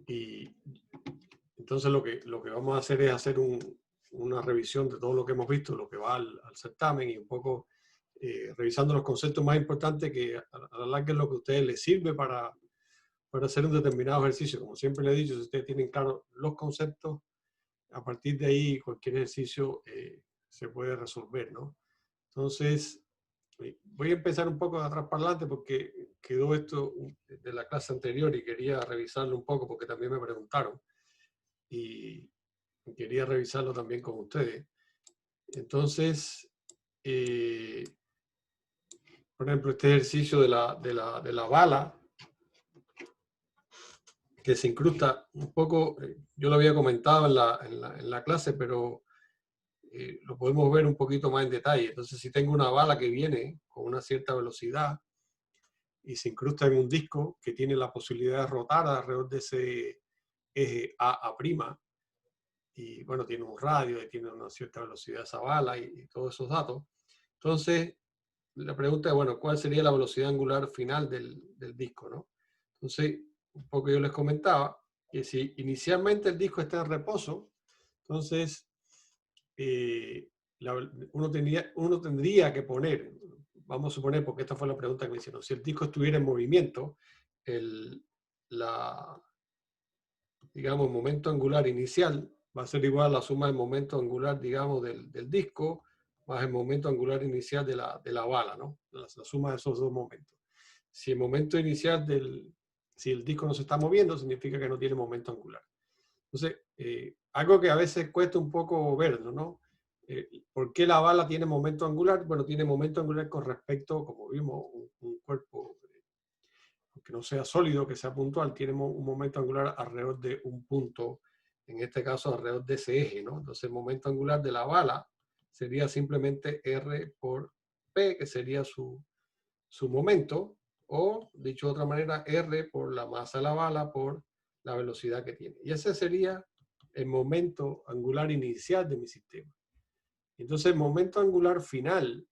Y entonces lo que vamos a hacer es hacer una revisión de todo lo que hemos visto, lo que va al certamen, y un poco revisando los conceptos más importantes que a la larga es lo que a ustedes les sirve para hacer un determinado ejercicio. Como siempre le he dicho, si ustedes tienen claro los conceptos, a partir de ahí cualquier ejercicio se puede resolver, ¿no? Entonces, voy a empezar un poco de atrás para adelante porque quedó esto de la clase anterior y quería revisarlo un poco porque también me preguntaron y quería revisarlo también con ustedes. Entonces, por ejemplo, este ejercicio de la bala que se incrusta un poco, yo lo había comentado en la clase, pero lo podemos ver un poquito más en detalle. Entonces, si tengo una bala que viene con una cierta velocidad y se incrusta en un disco que tiene la posibilidad de rotar alrededor de ese eje A', y bueno, tiene un radio y tiene una cierta velocidad esa bala y todos esos datos. Entonces, la pregunta es, bueno, ¿cuál sería la velocidad angular final del disco, ¿no? Entonces, un poco yo les comentaba que si inicialmente el disco está en reposo, entonces uno tendría que poner, vamos a suponer, porque esta fue la pregunta que me hicieron, si el disco estuviera en movimiento, digamos, el momento angular inicial va a ser igual a la suma del momento angular, digamos, del disco, más el momento angular inicial de la bala, ¿no? La suma de esos dos momentos. Si el momento inicial si el disco no se está moviendo, significa que no tiene momento angular. Entonces, algo que a veces cuesta un poco verlo, ¿no? ¿Por qué la bala tiene momento angular? Bueno, tiene momento angular con respecto, como vimos, un cuerpo que no sea sólido, que sea puntual, tiene un momento angular alrededor de un punto, en este caso alrededor de ese eje, ¿no? Entonces el momento angular de la bala sería simplemente R por P, que sería su momento, o dicho de otra manera, R por la masa de la bala por la velocidad que tiene. Y ese sería el momento angular inicial de mi sistema. Entonces el momento angular final,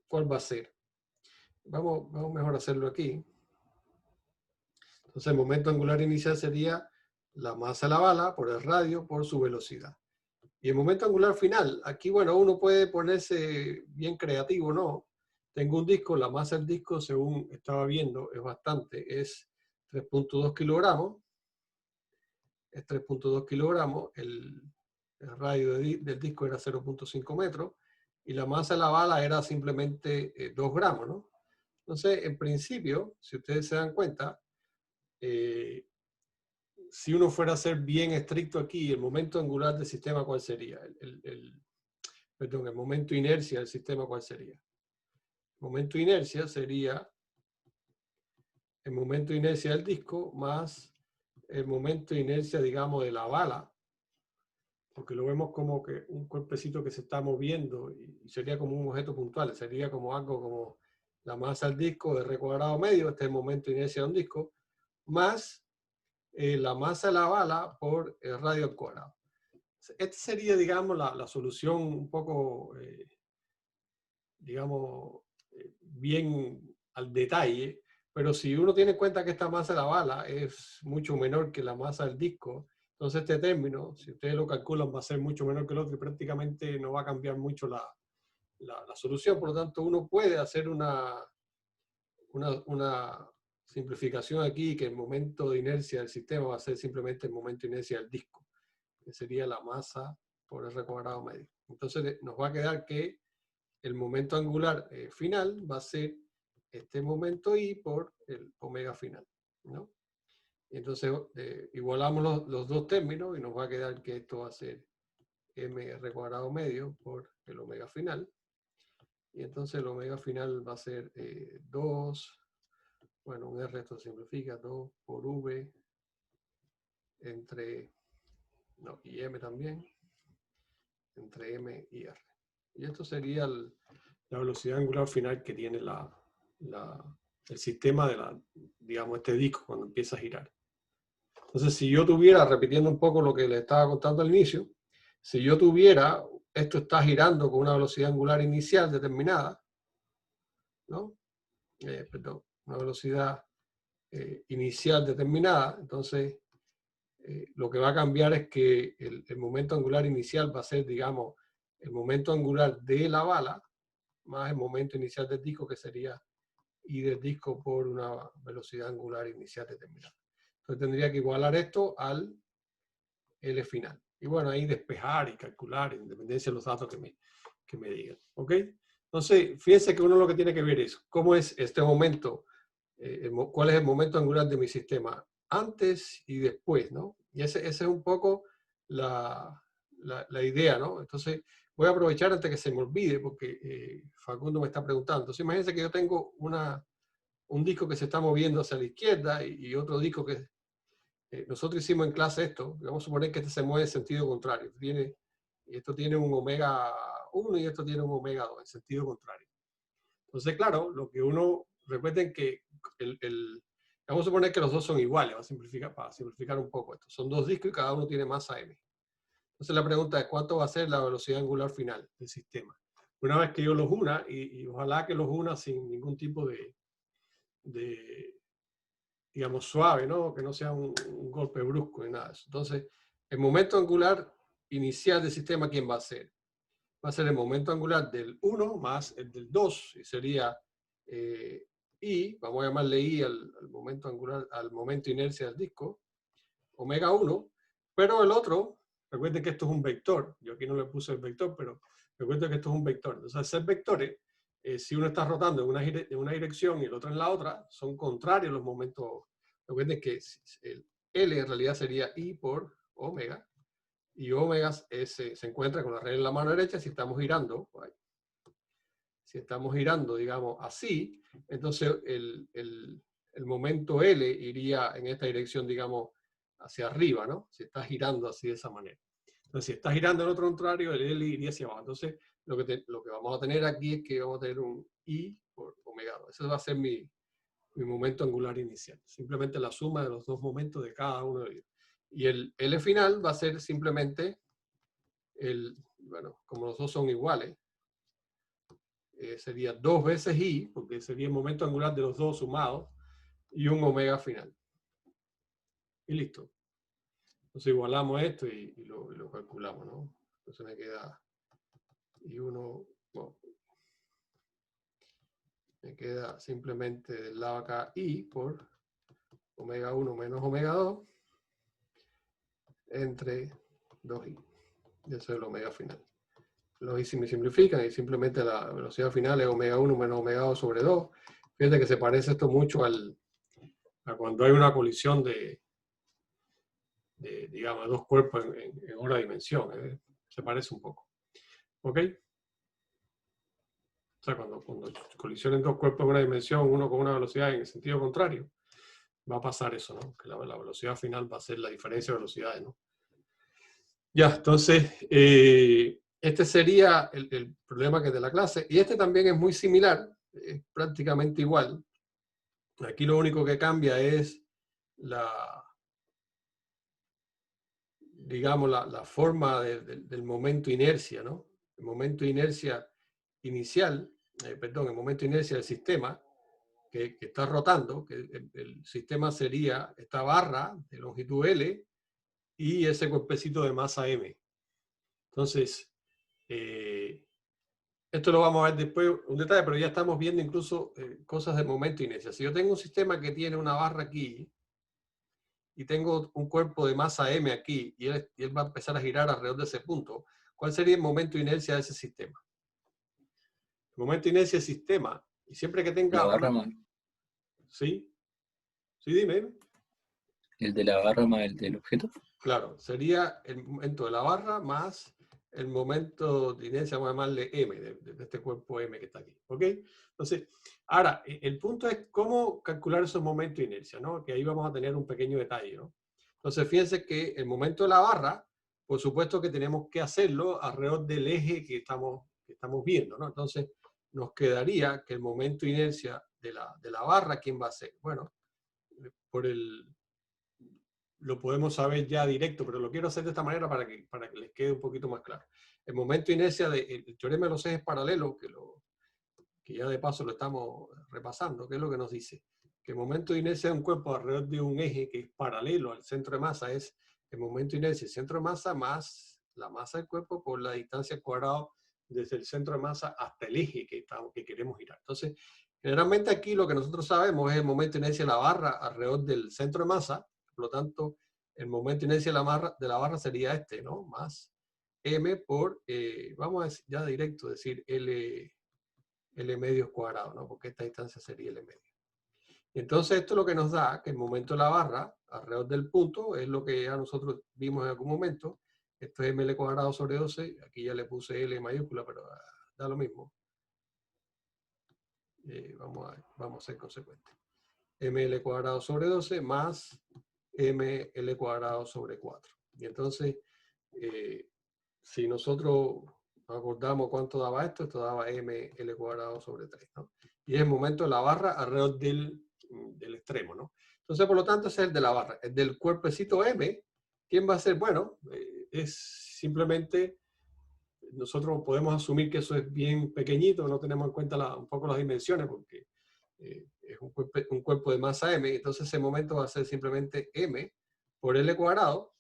¿cuál va a ser? Vamos mejor a hacerlo aquí. Entonces el momento angular inicial sería la masa de la bala por el radio por su velocidad. Y el momento angular final, aquí, bueno, uno puede ponerse bien creativo, ¿no? Tengo un disco, la masa del disco, según estaba viendo, es bastante, es 3.2 kilogramos. Es 3.2 kilogramos, el radio del disco era 0.5 metros, y la masa de la bala era simplemente 2 gramos, ¿no? Entonces, en principio, si ustedes se dan cuenta, si uno fuera a ser bien estricto aquí, el momento angular del sistema, ¿cuál sería? Perdón, el momento inercia del sistema, ¿cuál sería? El momento inercia sería el momento inercia del disco más el momento inercia, digamos, de la bala, porque lo vemos como que un cuerpecito que se está moviendo y sería como un objeto puntual, sería como algo como la masa del disco de R cuadrado medio, este es el momento inercia de un disco, más la masa de la bala por el radio al cuadrado. Esta sería, digamos, la solución un poco, digamos, bien al detalle, pero si uno tiene en cuenta que esta masa de la bala es mucho menor que la masa del disco, entonces este término, si ustedes lo calculan, va a ser mucho menor que el otro y prácticamente no va a cambiar mucho la solución. Por lo tanto, uno puede hacer una simplificación aquí, que el momento de inercia del sistema va a ser simplemente el momento de inercia del disco, que sería la masa por R cuadrado medio. Entonces nos va a quedar que el momento angular final va a ser este momento I por el omega final, ¿no? Entonces igualamos los dos términos y nos va a quedar que esto va a ser mr cuadrado medio por el omega final. Y entonces el omega final va a ser 2, bueno, un R esto simplifica, 2 por V entre, no, y M también, entre M y R. Y esto sería la velocidad angular final que tiene el sistema digamos, este disco cuando empieza a girar. Entonces, si yo tuviera, repitiendo un poco lo que les estaba contando al inicio, si yo tuviera, esto está girando con una velocidad angular inicial determinada, ¿no? Perdón, una velocidad inicial determinada, entonces lo que va a cambiar es que el momento angular inicial va a ser, digamos, el momento angular de la bala más el momento inicial del disco, que sería I del disco por una velocidad angular inicial determinada. Entonces tendría que igualar esto al L final. Y bueno, ahí despejar y calcular en dependencia de los datos que me digan. ¿Ok? Entonces, fíjense que uno lo que tiene que ver es cómo es este momento, cuál es el momento angular de mi sistema antes y después, ¿no? Y ese es un poco la idea, ¿no? Entonces, voy a aprovechar antes que se me olvide, porque Facundo me está preguntando. Entonces, imagínense que yo tengo un disco que se está moviendo hacia la izquierda y otro disco que nosotros hicimos en clase esto. Vamos a suponer que este se mueve en sentido contrario. Esto tiene un omega 1 y esto tiene un omega 2 en sentido contrario. Entonces, claro, lo que uno, recuerden que vamos a suponer que los dos son iguales, para simplificar un poco esto. Son dos discos y cada uno tiene masa m. Entonces la pregunta es, ¿cuánto va a ser la velocidad angular final del sistema? Una vez que yo los una, y ojalá que los una sin ningún tipo de digamos, suave, ¿no? Que no sea un golpe brusco ni nada de eso. Entonces, el momento angular inicial del sistema, ¿quién va a ser? Va a ser el momento angular del 1 más el del 2, y sería I, vamos a llamarle I al momento angular, al momento inercia del disco, omega 1, pero el otro, recuerden que esto es un vector, yo aquí no le puse el vector, pero recuerden que esto es un vector. Entonces, al ser vectores, si uno está rotando en una dirección y el otro en la otra, son contrarios los momentos. Recuerden que el L en realidad sería I por omega, y omega se encuentra con la regla en la mano derecha. Si estamos girando, digamos, así, entonces el momento L iría en esta dirección, digamos, hacia arriba, ¿no? Si está girando así de esa manera. Entonces, si está girando en otro contrario, el L iría hacia abajo. Entonces, lo que vamos a tener aquí es que vamos a tener un I por omega 2. Ese va a ser mi momento angular inicial. Simplemente la suma de los dos momentos de cada uno de ellos. Y el L final va a ser simplemente bueno, como los dos son iguales, sería 2 veces I, porque sería el momento angular de los dos sumados, y un omega final. Y listo. Entonces igualamos esto y lo calculamos, ¿no? Entonces me queda bueno, me queda simplemente del lado acá I por omega 1 menos omega 2 entre 2I. Y eso es el omega final. Los I me simplifican y simplemente la velocidad final es omega 1 menos omega 2 sobre 2. Fíjate que se parece esto mucho a cuando hay una colisión digamos, dos cuerpos en una dimensión. Se parece un poco. ¿Ok? O sea, cuando colisionen dos cuerpos en una dimensión, uno con una velocidad en el sentido contrario, va a pasar eso, ¿no? Que la velocidad final va a ser la diferencia de velocidades, ¿no? Ya, entonces, este sería el problema que es de la clase. Y este también es muy similar, es prácticamente igual. Aquí lo único que cambia es digamos, la forma del momento inercia, ¿no? El momento inercia inicial, perdón, el momento inercia del sistema que está rotando, que el sistema sería esta barra de longitud L y ese cuerpecito de masa M. Entonces, esto lo vamos a ver después, un detalle, pero ya estamos viendo incluso cosas del momento inercia. Si yo tengo un sistema que tiene una barra aquí, y tengo un cuerpo de masa m aquí, y él va a empezar a girar alrededor de ese punto, ¿cuál sería el momento de inercia de ese sistema? El momento de inercia del sistema, y siempre que tenga... La barra más. ¿Sí? ¿Sí? Dime. ¿El de la barra más el del objeto? Claro, sería el momento de la barra más el momento de inercia, vamos a llamarle m, de este cuerpo m que está aquí. ¿Ok? Entonces, ahora, el punto es cómo calcular esos momentos de inercia, ¿no? Que ahí vamos a tener un pequeño detalle, ¿no? Entonces, fíjense que el momento de la barra, por supuesto que tenemos que hacerlo alrededor del eje que estamos viendo, ¿no? Entonces, nos quedaría que el momento de inercia de la barra, ¿quién va a ser? Bueno, lo podemos saber ya directo, pero lo quiero hacer de esta manera para que les quede un poquito más claro. El momento de inercia del teorema de los ejes paralelos, que ya de paso lo estamos repasando, ¿qué es lo que nos dice? que el momento de inercia de un cuerpo alrededor de un eje que es paralelo al centro de masa es el momento de inercia del centro de masa más la masa del cuerpo por la distancia al cuadrado desde el centro de masa hasta el eje que queremos girar. Entonces, generalmente aquí lo que nosotros sabemos es el momento de inercia de la barra alrededor del centro de masa, por lo tanto, el momento de inercia de la barra sería este, ¿no? Más m por, vamos a decir, ya directo decir L medios cuadrado, ¿no? Porque esta distancia sería L medio. Entonces esto es lo que nos da que el momento de la barra alrededor del punto es lo que ya nosotros vimos en algún momento. Esto es ml cuadrado sobre 12. Aquí ya le puse L mayúscula, pero da lo mismo. Vamos a ser consecuentes. Ml cuadrado sobre 12 más ml cuadrado sobre 4. Y entonces, si nosotros acordamos cuánto daba esto daba ml cuadrado sobre 3, ¿no? Y es el momento de la barra alrededor del extremo, ¿no? Entonces, por lo tanto, ese es el de la barra. El del cuerpecito M, ¿quién va a ser? Bueno, es simplemente, nosotros podemos asumir que eso es bien pequeñito, no tenemos en cuenta un poco las dimensiones, porque es un cuerpo de masa M, entonces ese momento va a ser simplemente M por L cuadrado,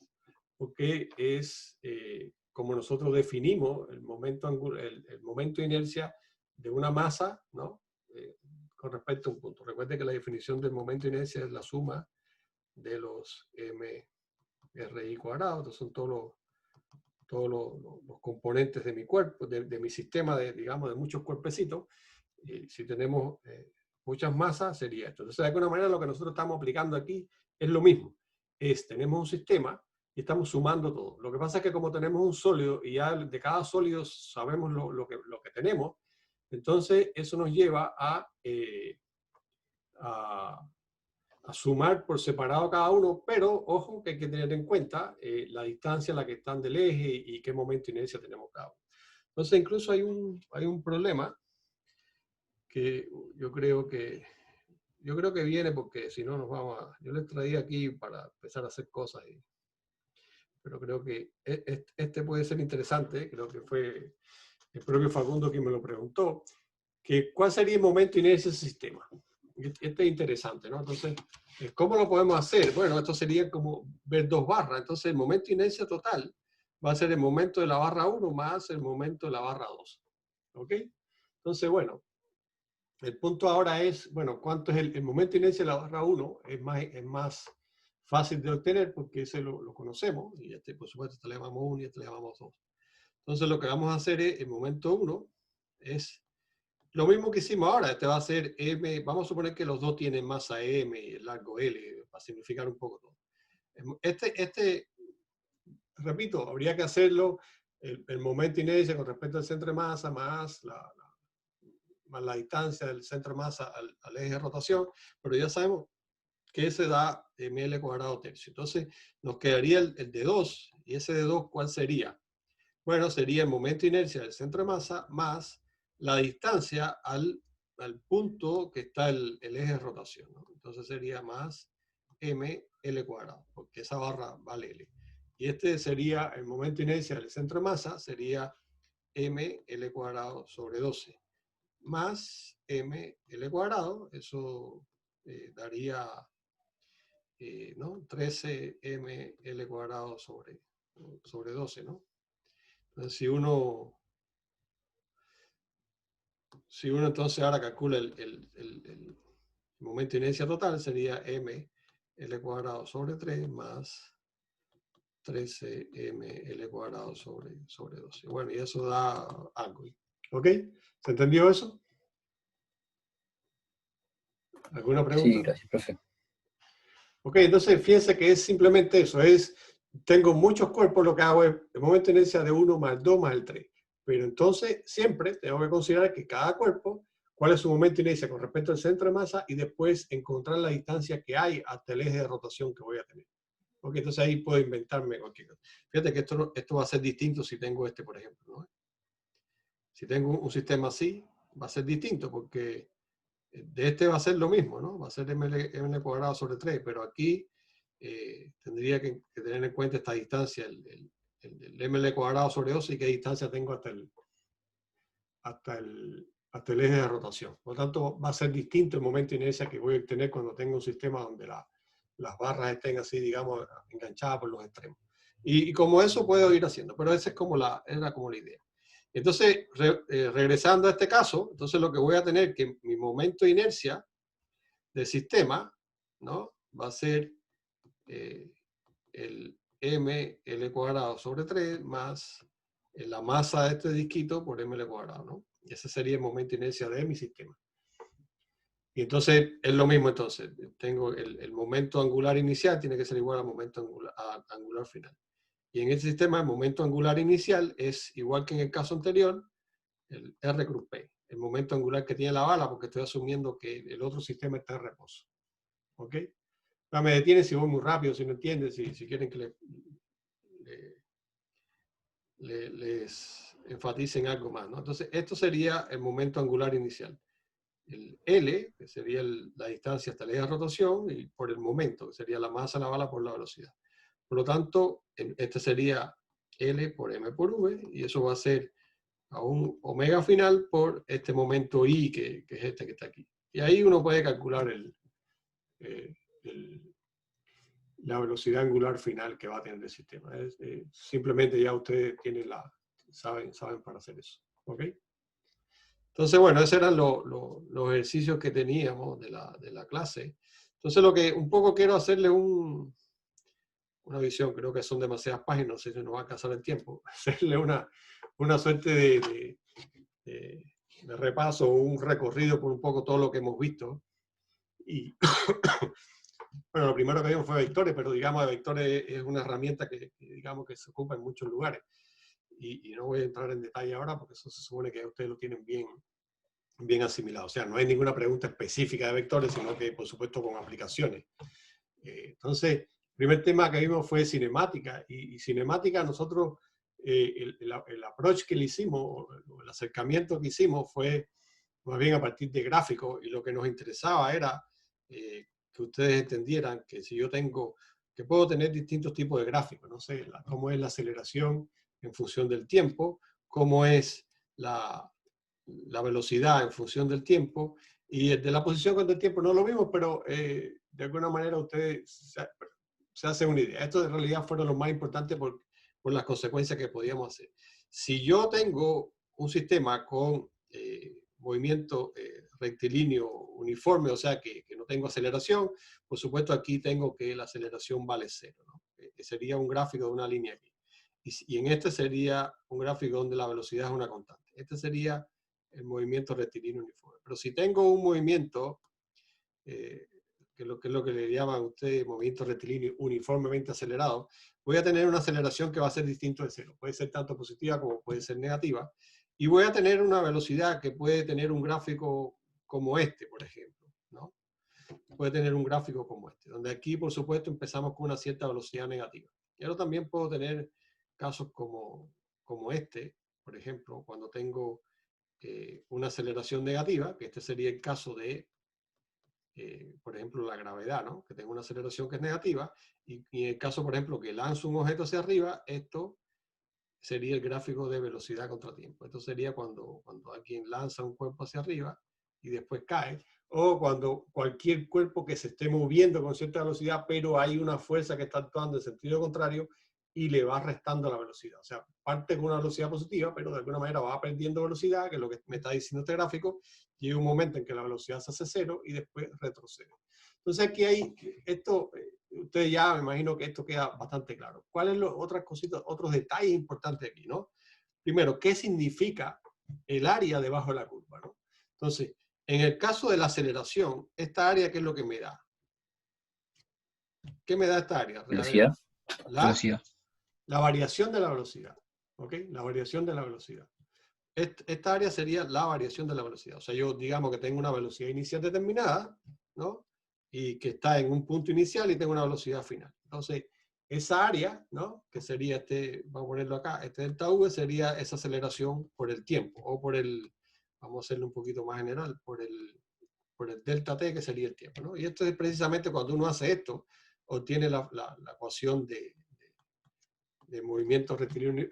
porque es como nosotros definimos el momento de inercia de una masa, ¿no? Con respecto a un punto. Recuerde que la definición del momento de inercia es la suma de los mRI cuadrados, entonces son todos los componentes de mi cuerpo, de mi sistema, digamos, de muchos cuerpecitos. Y si tenemos muchas masas, sería esto. Entonces, de alguna manera, lo que nosotros estamos aplicando aquí es lo mismo. Tenemos un sistema y estamos sumando todo. Lo que pasa es que como tenemos un sólido y ya de cada sólido sabemos lo que tenemos, entonces eso nos lleva a sumar por separado cada uno, pero ojo que hay que tener en cuenta la distancia a la que están del eje y qué momento de inercia tenemos cada uno. Entonces incluso hay un problema que yo creo que viene porque si no nos vamos a... Yo les traía aquí para empezar a hacer cosas, pero creo que este puede ser interesante, creo que fue el propio Facundo quien me lo preguntó, que cuál sería el momento de inercia de ese sistema. Este es interesante, ¿no? Entonces, ¿cómo lo podemos hacer? Bueno, esto sería como ver dos barras. Entonces, el momento de inercia total va a ser el momento de la barra 1 más el momento de la barra 2. ¿Ok? Entonces, bueno, el punto ahora es, bueno, ¿cuánto es el momento de inercia de la barra 1? Es más fácil de obtener porque ese lo conocemos. Y por supuesto, este le llamamos 1 y este le llamamos 2. Entonces, lo que vamos a hacer es, el momento 1 es lo mismo que hicimos ahora. Este va a ser M, vamos a suponer que los dos tienen masa M y el largo L, para simplificar un poco todo. Repito, habría que hacerlo el momento de inercia con respecto al centro de masa más la distancia del centro de masa al eje de rotación, pero ya sabemos que ese da ml cuadrado tercio. Entonces nos quedaría el de 2, y ese de 2, ¿cuál sería? Bueno, sería el momento de inercia del centro de masa más la distancia al punto que está el eje de rotación, ¿no? Entonces sería más ml cuadrado, porque esa barra vale L. Y este sería el momento de inercia del centro de masa, sería ml cuadrado sobre 12, más ml cuadrado, eso daría ¿no? 13 ml cuadrado sobre 12, ¿no? Entonces, si uno entonces ahora calcula el momento de inercia total, sería ml cuadrado sobre 3 más 13 ml cuadrado sobre 12. Bueno, y eso da algo. ¿Ok? ¿Se entendió eso? ¿Alguna pregunta? Sí, gracias, profe. Ok, entonces fíjense que es simplemente eso. Tengo muchos cuerpos, lo que hago es el momento de inercia de 1 más el 2 más el 3. Pero entonces siempre tengo que considerar que cada cuerpo, cuál es su momento de inercia con respecto al centro de masa y después encontrar la distancia que hay hasta el eje de rotación que voy a tener. Ok, entonces ahí puedo inventarme cualquier cosa. Fíjate que esto va a ser distinto si tengo por ejemplo, ¿no? Si tengo un sistema así, va a ser distinto porque de este va a ser lo mismo, ¿no? Va a ser ml cuadrado sobre 3, pero aquí tendría que tener en cuenta esta distancia, el ml cuadrado sobre 12 y qué distancia tengo hasta el hasta el eje de rotación. Por lo tanto, va a ser distinto el momento de inercia que voy a obtener cuando tengo un sistema donde las barras estén así, digamos, enganchadas por los extremos. Y como eso puedo ir haciendo, pero esa es como era como la idea. Entonces, regresando a este caso, entonces lo que voy a tener que mi momento de inercia del sistema, ¿no? Va a ser el ml cuadrado sobre 3 más la masa de este disquito por ml cuadrado, ¿no? Y ese sería el momento de inercia de mi sistema. Y entonces es lo mismo, entonces tengo el momento angular inicial tiene que ser igual al momento angular final. Y en este sistema el momento angular inicial es igual que en el caso anterior, el R cruz P, el momento angular que tiene la bala, porque estoy asumiendo que el otro sistema está en reposo. ¿Ok? No me detiene si voy muy rápido, si no entienden, si quieren que les enfaticen algo más, ¿no? Entonces, esto sería el momento angular inicial. El L, que sería la distancia hasta el eje de rotación, y por el momento, que sería la masa de la bala por la velocidad. Por lo tanto, este sería L por M por V, y eso va a ser a un omega final por este momento I, que es este que está aquí. Y ahí uno puede calcular la velocidad angular final que va a tener el sistema. Simplemente ya ustedes saben para hacer eso. ¿Ok? Entonces, bueno, esos eran los ejercicios que teníamos de la clase. Entonces, lo que un poco quiero hacerle una visión, creo que son demasiadas páginas, no sé si nos va a alcanzar el tiempo, hacerle una suerte de repaso, un recorrido por un poco todo lo que hemos visto. Y bueno, lo primero que vimos fue vectores, pero digamos, vectores es una herramienta que digamos que se ocupa en muchos lugares. Y no voy a entrar en detalle ahora porque eso se supone que ustedes lo tienen bien asimilado. O sea, no hay ninguna pregunta específica de vectores, sino que, por supuesto, con aplicaciones. Entonces, el primer tema que vimos fue cinemática. Y cinemática, nosotros, el approach que le hicimos, el acercamiento que hicimos fue más bien a partir de gráficos. Y lo que nos interesaba era que ustedes entendieran que si yo que puedo tener distintos tipos de gráficos, no sé, cómo es la aceleración en función del tiempo, cómo es la velocidad en función del tiempo, y de la posición contra el tiempo no lo vimos, pero de alguna manera ustedes se hacen una idea. Esto en realidad fueron lo más importante por las consecuencias que podíamos hacer. Si yo tengo un sistema con movimiento rectilíneo uniforme, o sea que no tengo aceleración, por supuesto aquí tengo que la aceleración vale cero, ¿no? Sería un gráfico de una línea aquí. Y en este sería un gráfico donde la velocidad es una constante. Este sería el movimiento rectilíneo uniforme. Pero si tengo un movimiento, que es lo que le llaman ustedes movimiento rectilíneo uniformemente acelerado, voy a tener una aceleración que va a ser distinto de cero. Puede ser tanto positiva como puede ser negativa. Y voy a tener una velocidad que puede tener un gráfico como este, por ejemplo, ¿no? Puede tener un gráfico como este, donde aquí, por supuesto, empezamos con una cierta velocidad negativa. Pero también puedo tener casos como este, por ejemplo, cuando tengo una aceleración negativa, que este sería el caso de, por ejemplo, la gravedad, ¿no? Que tengo una aceleración que es negativa, y en el caso, por ejemplo, que lanzo un objeto hacia arriba, esto sería el gráfico de velocidad contra tiempo. Esto sería cuando alguien lanza un cuerpo hacia arriba y después cae, o cuando cualquier cuerpo que se esté moviendo con cierta velocidad, pero hay una fuerza que está actuando en sentido contrario y le va restando la velocidad. O sea, parte con una velocidad positiva, pero de alguna manera va perdiendo velocidad, que es lo que me está diciendo este gráfico. Llega un momento en que la velocidad se hace cero y después retrocede. Entonces aquí hay esto, ustedes ya me imagino que esto queda bastante claro. ¿Cuáles son otras cositas, otros detalles importantes aquí, no? Primero, ¿qué significa el área debajo de la curva, no? Entonces, en el caso de la aceleración, esta área, ¿qué es lo que me da? ¿Qué me da esta área? Velocidad. Velocidad. La variación de la velocidad. ¿Ok? La variación de la velocidad. Esta área sería la variación de la velocidad. O sea, yo digamos que tengo una velocidad inicial determinada, ¿no? Y que está en un punto inicial y tengo una velocidad final. Entonces, esa área, ¿no? Que sería vamos a ponerlo acá, este delta V sería esa aceleración por el tiempo, o vamos a hacerlo un poquito más general, por el delta T, que sería el tiempo, ¿no? Y esto es precisamente cuando uno hace esto, obtiene la ecuación de movimiento rectilíneo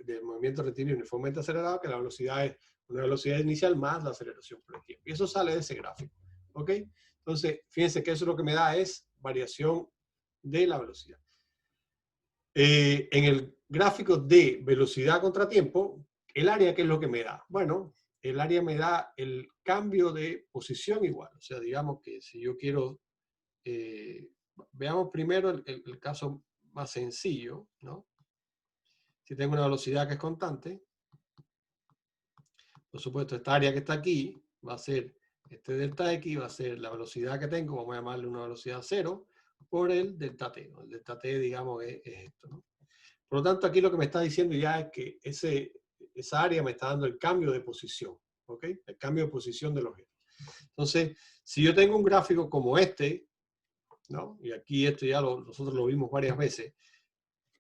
uniformemente acelerado, que la velocidad es Una velocidad inicial más la aceleración por el tiempo. Y eso sale de ese gráfico. ¿Ok? Entonces, fíjense que eso lo que me da es variación de la velocidad. En el gráfico de velocidad contra tiempo, el área, ¿qué es lo que me da? Bueno, el área me da el cambio de posición igual. O sea, digamos que si yo quiero, veamos primero el caso más sencillo, ¿no? Si tengo una velocidad que es constante, por supuesto, esta área que está aquí va a ser este delta X, va a ser la velocidad que tengo, vamos a llamarle una velocidad cero, por el delta T. ¿No? El delta T, digamos, es esto, ¿no? Por lo tanto, aquí lo que me está diciendo ya es que esa área me está dando el cambio de posición, ¿ok? El cambio de posición del objeto. Entonces, si yo tengo un gráfico como este, ¿no? Y aquí esto ya nosotros lo vimos varias veces,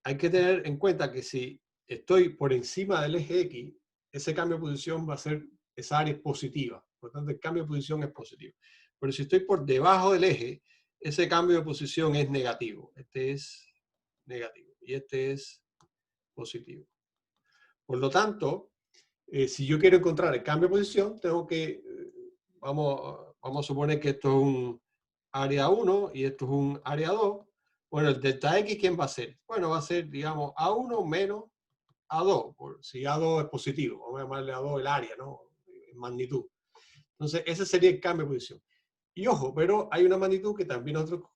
hay que tener en cuenta que si estoy por encima del eje X, ese cambio de posición va a ser, esa área es positiva. Por lo tanto, el cambio de posición es positivo. Pero si estoy por debajo del eje, ese cambio de posición es negativo. Este es negativo y este es positivo. Por lo tanto, si yo quiero encontrar el cambio de posición, tengo que, vamos a suponer que esto es un área 1 y esto es un área 2. Bueno, el delta X, ¿quién va a ser? Bueno, va a ser, digamos, A1 menos A2, si A2 es positivo, vamos a llamarle A2 el área, ¿no? En magnitud. Entonces, ese sería el cambio de posición. Y ojo, pero hay una magnitud que también nosotros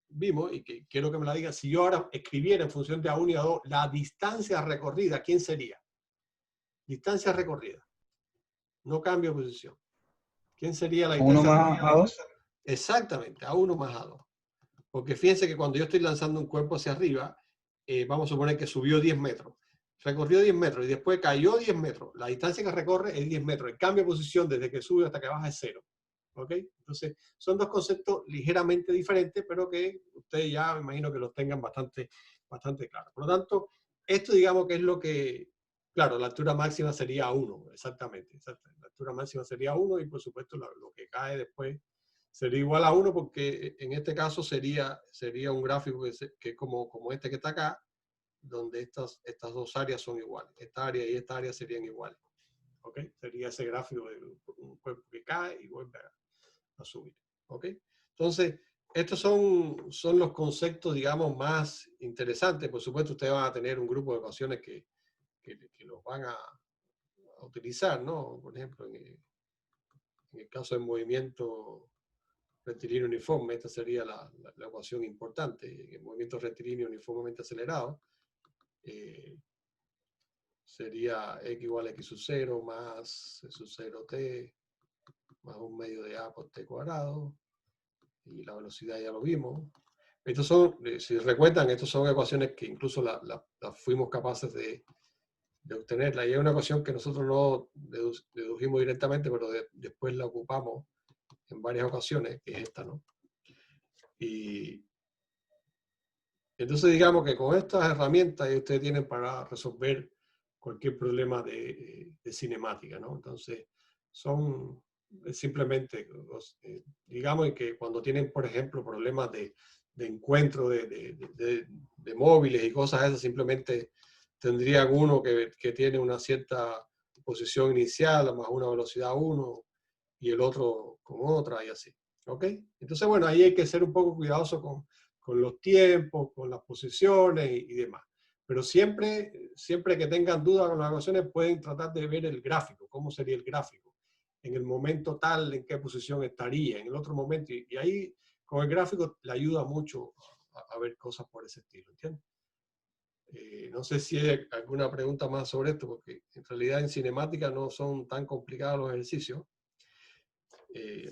vimos y que quiero que me la digan. Si yo ahora escribiera en función de A1 y A2 la distancia recorrida, ¿quién sería? Distancia recorrida, no cambio de posición. ¿Quién sería la Uno distancia más recorrida? a dos. Exactamente, A1 más A2. Porque fíjense que cuando yo estoy lanzando un cuerpo hacia arriba, vamos a suponer que subió 10 metros, recorrió 10 metros y después cayó 10 metros. La distancia que recorre es 10 metros. El cambio de posición desde que sube hasta que baja es cero. ¿Ok? Entonces, son dos conceptos ligeramente diferentes, pero que ustedes ya me imagino que los tengan bastante, bastante claros. Por lo tanto, esto digamos que es lo que, claro, la altura máxima sería 1, exactamente. La altura máxima sería 1 y por supuesto lo que cae después sería igual a 1 porque en este caso sería un gráfico que como este que está acá, donde estas dos áreas son iguales. Esta área y esta área serían iguales. ¿Ok? Sería ese gráfico de un cuerpo que cae y vuelve a subir. ¿Ok? Entonces, estos son los conceptos, digamos, más interesantes. Por supuesto, ustedes van a tener un grupo de ecuaciones que los van a utilizar, ¿no? Por ejemplo, en el caso del movimiento rectilíneo uniforme, esta sería la ecuación importante. El movimiento rectilíneo uniformemente acelerado sería x igual a x sub 0 más c sub 0t más un medio de a por t cuadrado. Y la velocidad ya lo vimos. Estos son, si recuerdan, estas son ecuaciones que incluso las fuimos capaces de obtenerla. Y hay una ecuación que nosotros no dedujimos directamente, pero después la ocupamos en varias ocasiones, que es esta, ¿no? Y entonces digamos que con estas herramientas ustedes tienen para resolver cualquier problema de cinemática, ¿no? Entonces son simplemente, digamos que cuando tienen, por ejemplo, problemas de encuentro de móviles y cosas esas, simplemente tendrían uno que tiene una cierta posición inicial más una velocidad 1 y el otro con otra y así. ¿Ok? Entonces, bueno, ahí hay que ser un poco cuidadoso con los tiempos, con las posiciones y demás. Pero siempre que tengan dudas con las ecuaciones, pueden tratar de ver el gráfico, cómo sería el gráfico, en el momento tal, en qué posición estaría, en el otro momento. Y ahí, con el gráfico, le ayuda mucho a ver cosas por ese estilo, ¿entiendes? No sé si hay alguna pregunta más sobre esto, porque en realidad en cinemática no son tan complicados los ejercicios.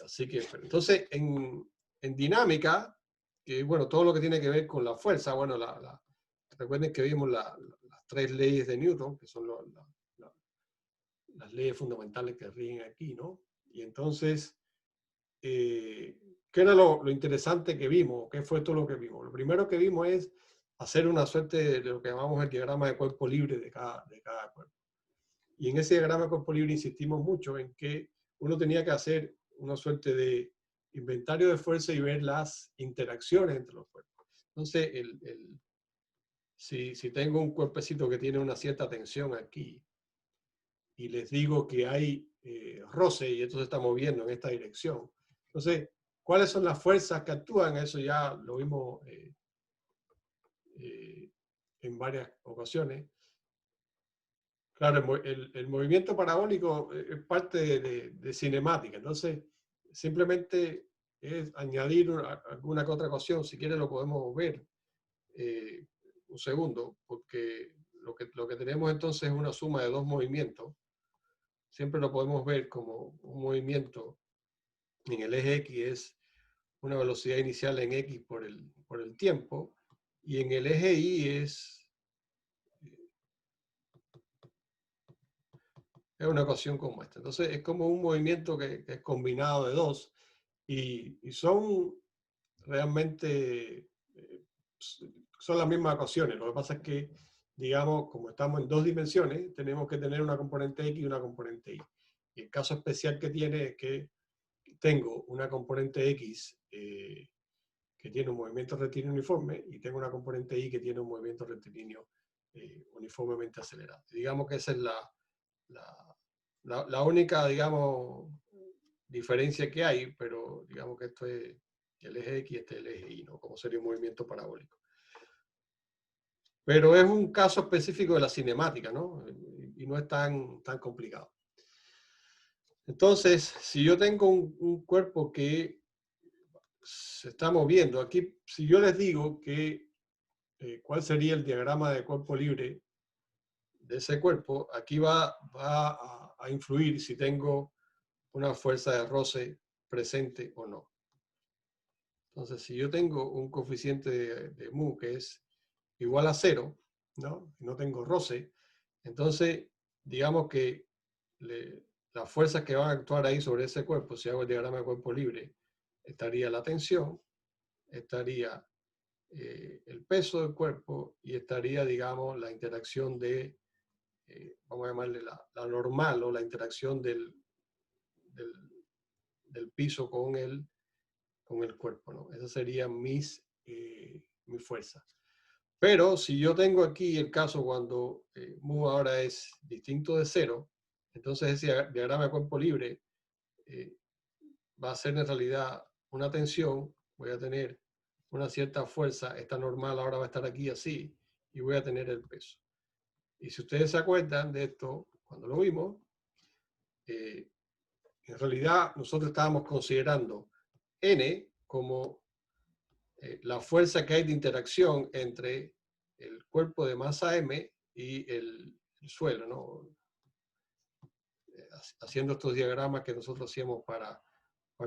Así que, entonces, en dinámica, que bueno, todo lo que tiene que ver con la fuerza, bueno, recuerden que vimos las tres leyes de Newton, que son las leyes fundamentales que rigen aquí, ¿no? Y entonces, ¿qué era lo interesante que vimos? ¿Qué fue todo lo que vimos? Lo primero que vimos es hacer una suerte de lo que llamamos el diagrama de cuerpo libre de cada cuerpo. Y en ese diagrama de cuerpo libre insistimos mucho en que uno tenía que hacer una suerte de inventario de fuerza y ver las interacciones entre los cuerpos. Entonces, si tengo un cuerpecito que tiene una cierta tensión aquí, y les digo que hay roce y esto se está moviendo en esta dirección. Entonces, ¿cuáles son las fuerzas que actúan? Eso ya lo vimos en varias ocasiones. Claro, el movimiento parabólico es parte de cinemática, entonces simplemente es añadir alguna que otra ecuación, si quiere lo podemos ver un segundo, porque lo que tenemos entonces es una suma de dos movimientos, siempre lo podemos ver como un movimiento en el eje X es una velocidad inicial en X por el tiempo, y en el eje Y es una ecuación como esta. Entonces es como un movimiento que es combinado de dos y son realmente, son las mismas ecuaciones. Lo que pasa es que, digamos, como estamos en dos dimensiones, tenemos que tener una componente X y una componente Y. Y el caso especial que tiene es que tengo una componente X que tiene un movimiento rectilíneo uniforme y tengo una componente Y que tiene un movimiento rectilíneo uniformemente acelerado. Digamos que esa es la única, digamos, diferencia que hay, pero digamos que esto es el eje X y este es el eje Y, ¿no? Como sería un movimiento parabólico. Pero es un caso específico de la cinemática, ¿no? Y no es tan complicado. Entonces, si yo tengo un cuerpo que se está moviendo, aquí, si yo les digo que cuál sería el diagrama de cuerpo libre de ese cuerpo, aquí va a influir si tengo una fuerza de roce presente o no. Entonces, si yo tengo un coeficiente de mu que es igual a 0, ¿no? Y no tengo roce, entonces, digamos que las fuerzas que van a actuar ahí sobre ese cuerpo, si hago el diagrama de cuerpo libre, estaría la tensión, estaría el peso del cuerpo y estaría, digamos, la interacción de, vamos a llamarle la normal o la interacción del piso con el cuerpo, ¿no? Esas serían mis fuerzas. Pero si yo tengo aquí el caso cuando mu ahora es distinto de 0, entonces ese diagrama de cuerpo libre va a ser en realidad una tensión, voy a tener una cierta fuerza, esta normal ahora va a estar aquí así, y voy a tener el peso. Y si ustedes se acuerdan de esto, cuando lo vimos, en realidad nosotros estábamos considerando N como la fuerza que hay de interacción entre el cuerpo de masa M y el suelo, ¿no? Haciendo estos diagramas que nosotros hacíamos para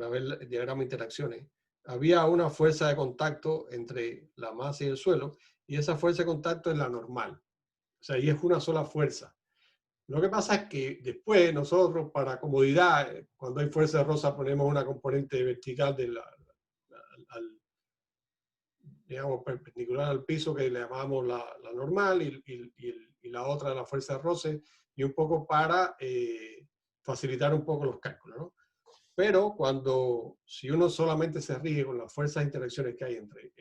ver el diagrama de interacciones, había una fuerza de contacto entre la masa y el suelo, y esa fuerza de contacto es la normal. O sea, y es una sola fuerza. Lo que pasa es que después nosotros, para comodidad, cuando hay fuerza de rosa, ponemos una componente vertical digamos, perpendicular al piso, que le llamamos la normal, y la otra la fuerza de roce, y un poco para facilitar un poco los cálculos, ¿no? Pero si uno solamente se rige con las fuerzas de interacciones que hay entre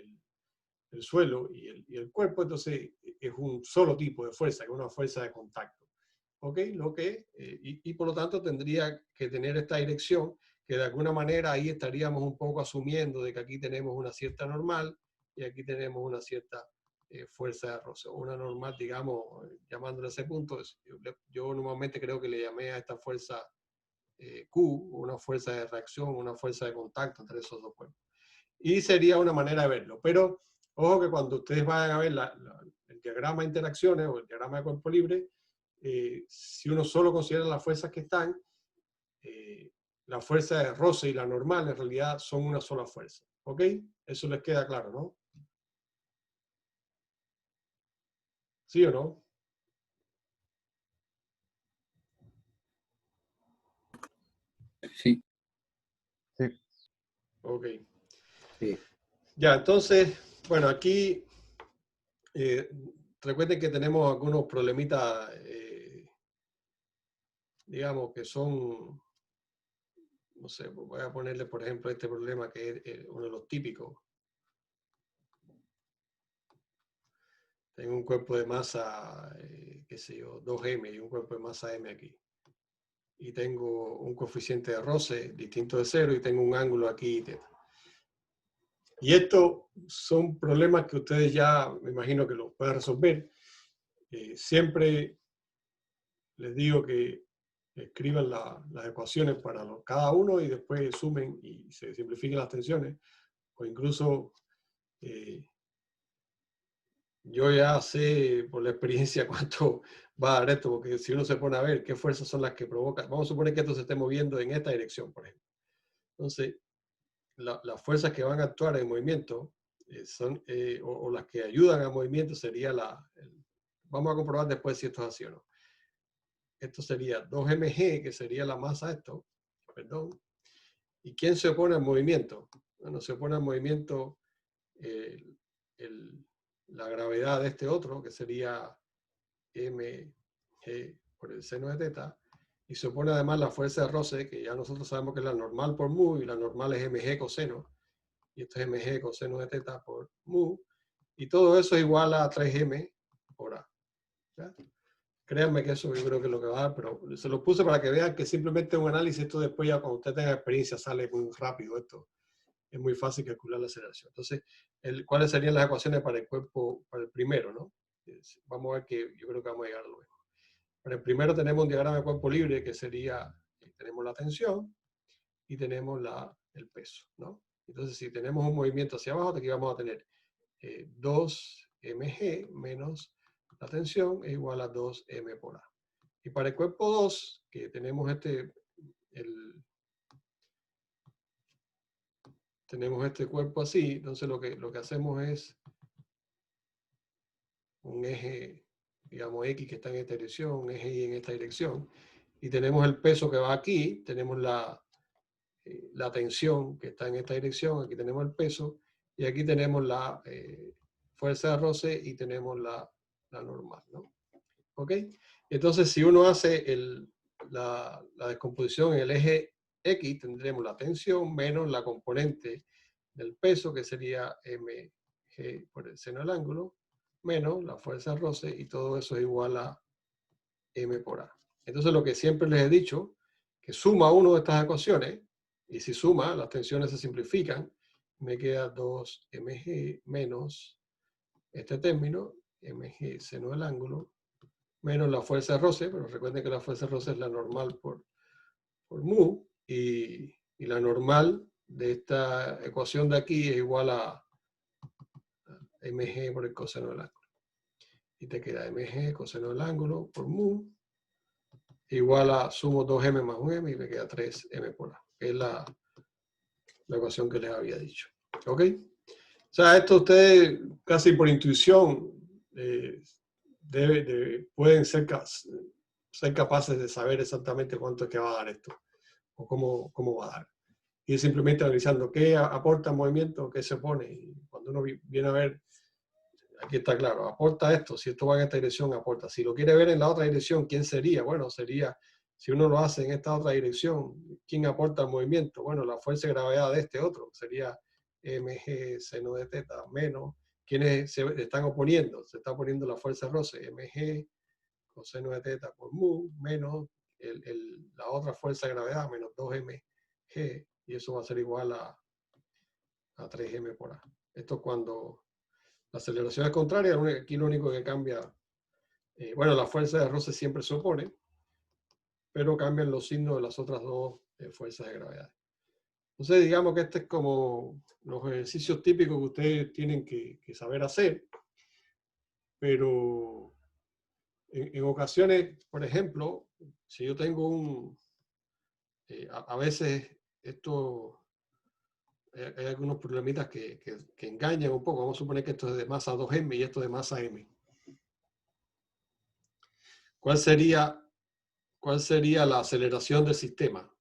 el suelo y el cuerpo, entonces es un solo tipo de fuerza, que es una fuerza de contacto. ¿Ok? Y por lo tanto tendría que tener esta dirección, que de alguna manera ahí estaríamos un poco asumiendo de que aquí tenemos una cierta normal y aquí tenemos una cierta fuerza de roce. Una normal, digamos, llamándole a ese punto, yo normalmente creo que le llamé a esta fuerza Q, una fuerza de reacción, una fuerza de contacto entre esos dos cuerpos. Y sería una manera de verlo. Pero ojo que cuando ustedes vayan a ver el diagrama de interacciones o el diagrama de cuerpo libre, si uno solo considera las fuerzas que están, la fuerza de roce y la normal en realidad son una sola fuerza. ¿Ok? Eso les queda claro, ¿no? ¿Sí o no? Sí. Sí. Ok. Sí. Ya, entonces, bueno, aquí recuerden que tenemos algunos problemitas, digamos, que son, no sé, voy a ponerle, por ejemplo, este problema que es uno de los típicos. Tengo un cuerpo de masa, qué sé yo, 2m y un cuerpo de masa m aquí. y tengo un coeficiente de roce distinto de 0 y tengo un ángulo aquí, θ. Y estos son problemas que ustedes ya, me imagino que los pueden resolver. Siempre les digo que escriban las ecuaciones para cada uno y después sumen y se simplifiquen las tensiones. O incluso yo ya sé por la experiencia cuánto va a dar esto, porque si uno se pone a ver qué fuerzas son las que provocan, vamos a suponer que esto se esté moviendo en esta dirección, por ejemplo. Entonces, las fuerzas que van a actuar en movimiento son, o las que ayudan al movimiento sería vamos a comprobar después si esto es así o no. Esto sería 2mg, que sería la masa de esto, perdón. ¿Y quién se opone al movimiento? Bueno, se opone al movimiento la gravedad de este otro, que sería mg por el seno de θ, y se opone además la fuerza de roce, que ya nosotros sabemos que es la normal por mu, y la normal es mg coseno, y esto es mg coseno de θ por mu, y todo eso es igual a 3m por a. ¿Ya? Créanme que eso yo creo que es lo que va a dar, pero se lo puse para que vean que simplemente un análisis, esto después ya cuando usted tenga experiencia sale muy rápido esto. Es muy fácil calcular la aceleración. Entonces, ¿cuáles serían las ecuaciones para el cuerpo, para el primero, ¿no? Vamos a ver que yo creo que vamos a llegar a lo mismo. Para el primero tenemos un diagrama de cuerpo libre que sería, tenemos la tensión y tenemos el peso, ¿no? Entonces, si tenemos un movimiento hacia abajo, aquí vamos a tener 2mg menos la tensión es igual a 2m por a. Y para el cuerpo 2, que tenemos tenemos este cuerpo así, entonces lo que hacemos es un eje, digamos X que está en esta dirección, un eje Y en esta dirección, y tenemos el peso que va aquí, tenemos la tensión que está en esta dirección, aquí tenemos el peso, y aquí tenemos la fuerza de roce y tenemos la normal, ¿no? ¿Ok? Entonces, si uno hace la descomposición en el eje X, tendremos la tensión menos la componente del peso, que sería mg por el seno del ángulo, menos la fuerza de roce, y todo eso es igual a m por a. Entonces, lo que siempre les he dicho, que suma uno de estas ecuaciones, y si suma, las tensiones se simplifican, me queda 2mg menos este término, mg seno del ángulo, menos la fuerza de roce, pero recuerden que la fuerza de roce es la normal por mu, y la normal de esta ecuación de aquí es igual a mg por el coseno del ángulo. Y te queda mg coseno del ángulo por mu, igual a, sumo 2m más 1m y me queda 3m por a. Que es la ecuación que les había dicho. ¿Ok? O sea, esto ustedes casi por intuición pueden ser capaces de saber exactamente cuánto es que va a dar esto, o cómo va a dar. Y es simplemente analizando qué aporta movimiento, qué se opone. Y cuando uno viene a ver, aquí está claro, aporta esto, si esto va en esta dirección, aporta. Si lo quiere ver en la otra dirección, ¿quién sería? Bueno, sería, si uno lo hace en esta otra dirección, ¿quién aporta el movimiento? Bueno, la fuerza de gravedad de este otro, sería mg seno de θ menos, ¿quiénes se están oponiendo? Se está oponiendo la fuerza de roce, mg coseno de θ por mu, menos la otra fuerza de gravedad, menos 2mg, y eso va a ser igual a 3m por a. Esto cuando la aceleración es contraria, aquí lo único que cambia, bueno, la fuerza de roce siempre se opone, pero cambian los signos de las otras dos fuerzas de gravedad. Entonces, digamos que este es como los ejercicios típicos que ustedes tienen que saber hacer, pero en ocasiones, por ejemplo, si yo tengo a veces esto, hay algunos problemitas que engañan un poco. Vamos a suponer que esto es de masa 2m y esto de masa m. ¿Cuál sería la aceleración del sistema?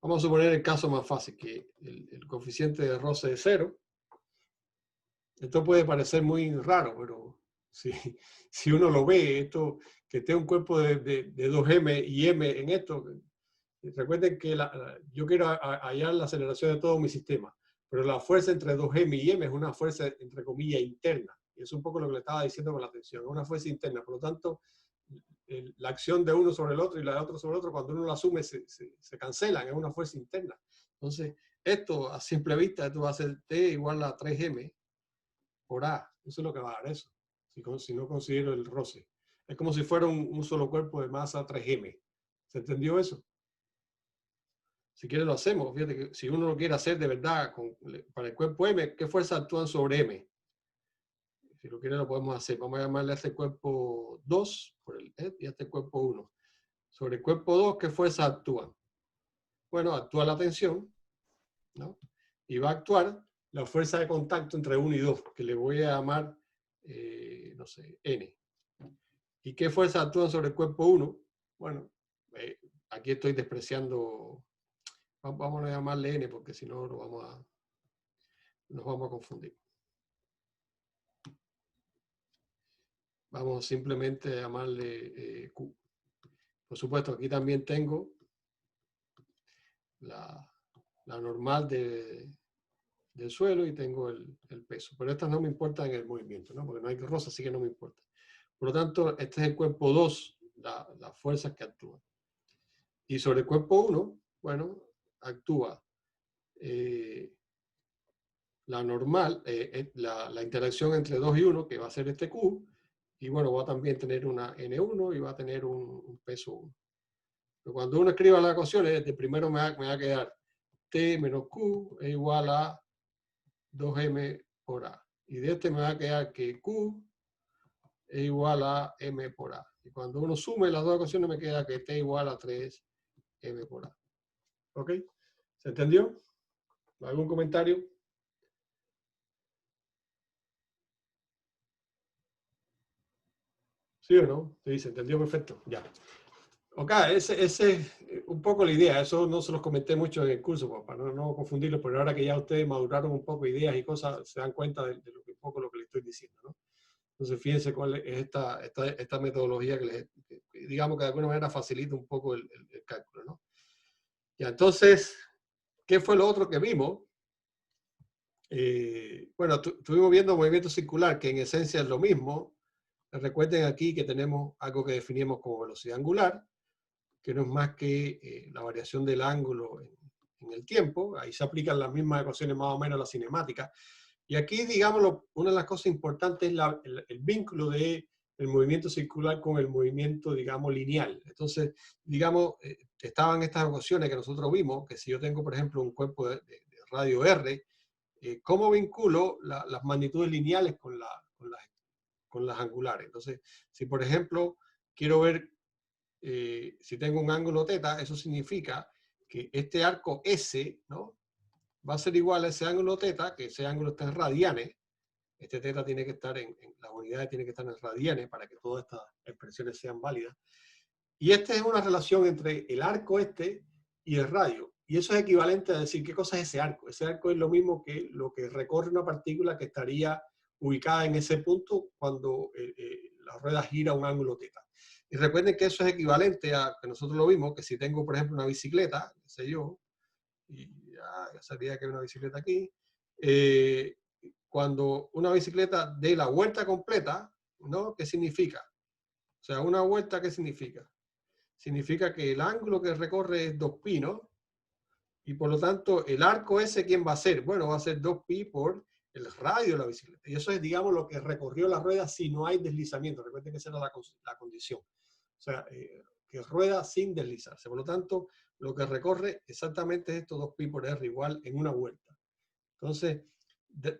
Vamos a suponer el caso más fácil, que el coeficiente de roce es 0. Esto puede parecer muy raro, pero si uno lo ve, esto, que esté un cuerpo de 2m y m en esto, recuerden que yo quiero hallar la aceleración de todo mi sistema, pero la fuerza entre 2m y m es una fuerza, entre comillas, interna. Y es un poco lo que le estaba diciendo con la tensión, es una fuerza interna. Por lo tanto, la acción de uno sobre el otro y la de otro sobre el otro, cuando uno la asume, se cancelan, es una fuerza interna. Entonces, esto a simple vista, esto va a ser T igual a 3m por A. Eso es lo que va a dar eso, si no considero el roce. Es como si fuera un solo cuerpo de masa 3m. ¿Se entendió eso? Si quiere lo hacemos. Fíjate que si uno lo quiere hacer de verdad para el cuerpo M, ¿qué fuerzas actúan sobre M? Si lo quiere lo podemos hacer. Vamos a llamarle a este cuerpo 2 y a este cuerpo 1. Sobre el cuerpo 2, ¿qué fuerzas actúan? Bueno, actúa la tensión, ¿no? Y va a actuar la fuerza de contacto entre 1 y 2, que le voy a llamar, no sé, N. ¿Y qué fuerzas actúan sobre el cuerpo 1? Bueno, aquí estoy despreciando, vamos a llamarle N, porque si no nos vamos a confundir. Vamos simplemente a llamarle Q. Por supuesto, aquí también tengo la normal del suelo y tengo el peso. Pero estas no me importan en el movimiento, ¿no? Porque no hay rosa, así que no me importa. Por lo tanto, este es el cuerpo 2, las fuerzas que actúan. Y sobre el cuerpo 1, bueno, actúa la normal, la interacción entre 2 y 1, que va a ser este Q, y bueno, va a también tener una N1 y va a tener un peso 1. Pero cuando uno escriba las ecuaciones, de primero me va a quedar T menos Q es igual a 2m por A. Y de este me va a quedar que Q es igual a m por A. Y cuando uno sume las dos ecuaciones me queda que T igual a 3m por A. ¿Ok? ¿Se entendió? ¿Algún comentario? ¿Sí o no? Sí, se entendió perfecto. Ya. Ok, ese es un poco la idea. Eso no se los comenté mucho en el curso, pues, para no confundirlo, pero ahora que ya ustedes maduraron un poco ideas y cosas, se dan cuenta de un poco lo que les estoy diciendo, ¿no? Entonces, fíjense cuál es esta metodología que digamos que de alguna manera facilita un poco el cálculo, ¿no? Ya, entonces, ¿qué fue lo otro que vimos? Bueno, estuvimos viendo movimiento circular, que en esencia es lo mismo. Recuerden aquí que tenemos algo que definimos como velocidad angular, que no es más que la variación del ángulo en el tiempo. Ahí se aplican las mismas ecuaciones más o menos a la cinemática. Y aquí, digamos, una de las cosas importantes es el vínculo del movimiento circular con el movimiento, digamos, lineal. Entonces, digamos, estaban estas ecuaciones que nosotros vimos, que si yo tengo, por ejemplo, un cuerpo de radio R, ¿cómo vinculo las magnitudes lineales con las angulares? Entonces, si por ejemplo quiero ver, si tengo un ángulo θ, eso significa que este arco S, ¿no?, va a ser igual a ese ángulo θ, que ese ángulo está en radianes. Este θ tiene que estar las unidades tienen que estar en radianes para que todas estas expresiones sean válidas. Y esta es una relación entre el arco este y el radio. Y eso es equivalente a decir, ¿qué cosa es ese arco? Ese arco es lo mismo que lo que recorre una partícula que estaría ubicada en ese punto cuando la rueda gira a un ángulo θ. Y recuerden que eso es equivalente a, que nosotros lo vimos, que si tengo, por ejemplo, una bicicleta, qué sé yo, y ya sabía que hay una bicicleta aquí, cuando una bicicleta dé la vuelta completa, ¿no? ¿Qué significa? O sea, una vuelta, ¿qué significa? Significa que el ángulo que recorre es 2pi, ¿no? Y por lo tanto, el arco ese, ¿quién va a ser? Bueno, va a ser 2pi por el radio de la bicicleta. Y eso es, digamos, lo que recorrió la rueda si no hay deslizamiento. Recuerden que esa era la condición. O sea, que rueda sin deslizarse. Por lo tanto, lo que recorre exactamente es esto, 2pi por r igual en una vuelta. Entonces,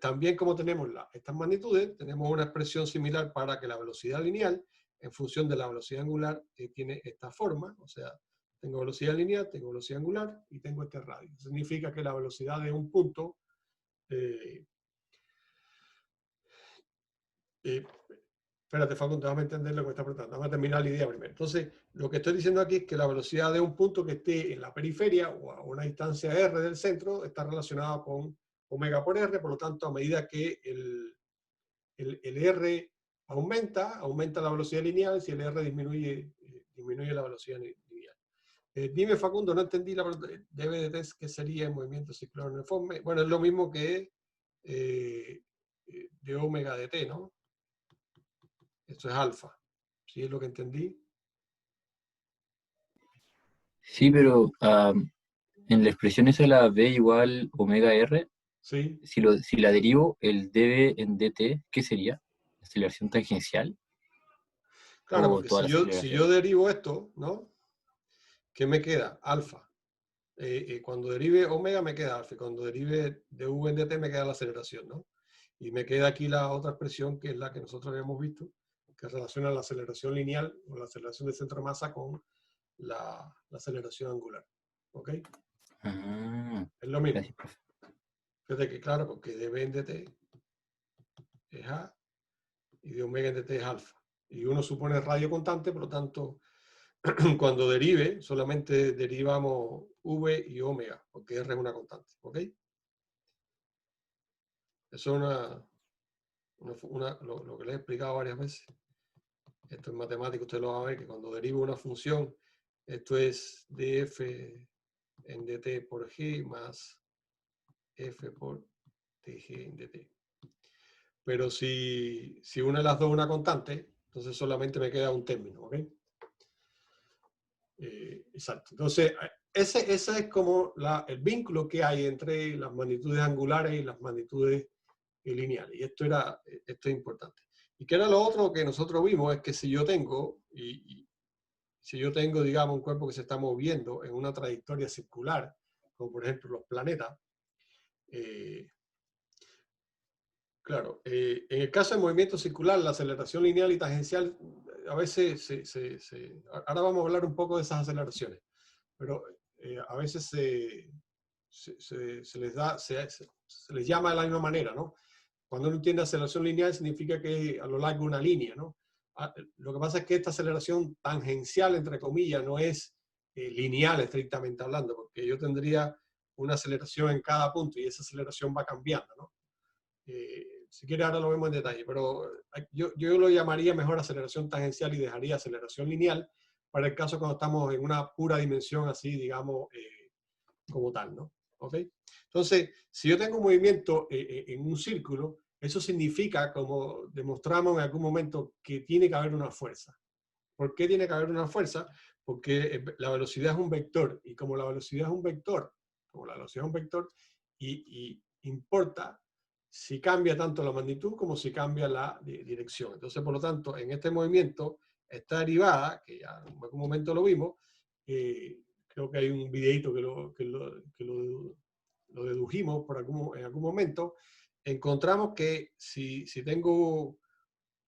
también como tenemos estas magnitudes, tenemos una expresión similar para que la velocidad lineal, en función de la velocidad angular, tiene esta forma. O sea, tengo velocidad lineal, tengo velocidad angular y tengo este radio. Significa que la velocidad de un punto... espérate, Facundo, déjame entender lo que me está preguntando. Vamos a terminar la idea primero. Entonces, lo que estoy diciendo aquí es que la velocidad de un punto que esté en la periferia o a una distancia r del centro está relacionada con omega por r. Por lo tanto, a medida que el r aumenta la velocidad lineal. Si el r disminuye, disminuye la velocidad lineal. Dime, Facundo, no entendí la pregunta. Debe de test, ¿qué sería el movimiento circular uniforme? Bueno, es lo mismo que de omega de t, ¿no? Esto es alfa. ¿Sí es lo que entendí? Sí, pero en la expresión esa de la V igual omega R, ¿Sí? si la derivo el dv en dt, ¿qué sería? ¿Aceleración tangencial Claro, o porque toda la si yo aceleración? derivo esto, ¿no? ¿Qué me queda? Alfa. Cuando derive omega me queda alfa. Y cuando derive de v en dt me queda la aceleración, ¿no? Y me queda aquí la otra expresión que es la que nosotros habíamos visto, que relaciona la aceleración lineal o la aceleración de centro de masa con la aceleración angular. ¿Ok? Ah, Es lo mismo. gracias, profe. Fíjate que claro, porque de v en dt es a y de omega en dt es alfa. Y uno supone radio constante, por lo tanto, cuando derive, solamente derivamos v y omega, porque r es una constante. ¿Ok? Eso es lo que les he explicado varias veces. Esto es matemático, ustedes lo van a ver, que cuando derivo una función, esto es df en dt por g más f por dg en dt. Pero si una de las dos es una constante, entonces solamente me queda un término, ¿ok? Exacto. Entonces, ese es como el vínculo que hay entre las magnitudes angulares y las magnitudes lineales. Y esto es importante. ¿Y qué era lo otro que nosotros vimos? Es que si yo tengo, si yo tengo, digamos, un cuerpo que se está moviendo en una trayectoria circular, como por ejemplo los planetas, eh, claro, en el caso del movimiento circular, la aceleración lineal y tangencial, a veces ahora vamos a hablar un poco de esas aceleraciones, pero a veces se les da, se les llama de la misma manera, ¿no? Cuando uno entiende aceleración lineal significa que a lo largo de una línea, ¿no? Lo que pasa es que esta aceleración tangencial, entre comillas, no es lineal estrictamente hablando, porque yo tendría una aceleración en cada punto y esa aceleración va cambiando, ¿no? Si quiere ahora lo vemos en detalle, pero yo lo llamaría mejor aceleración tangencial y dejaría aceleración lineal para el caso cuando estamos en una pura dimensión así, digamos, como tal, ¿no? ¿Ok? Entonces, si yo tengo un movimiento en un círculo, eso significa, como demostramos en algún momento, que tiene que haber una fuerza. ¿Por qué tiene que haber una fuerza? Porque la velocidad es un vector, y como la velocidad es un vector, y importa si cambia tanto la magnitud como si cambia la dirección. Entonces, por lo tanto, en este movimiento, esta derivada, que ya en algún momento lo vimos, creo que hay un videito lo dedujimos en algún momento, encontramos que si tengo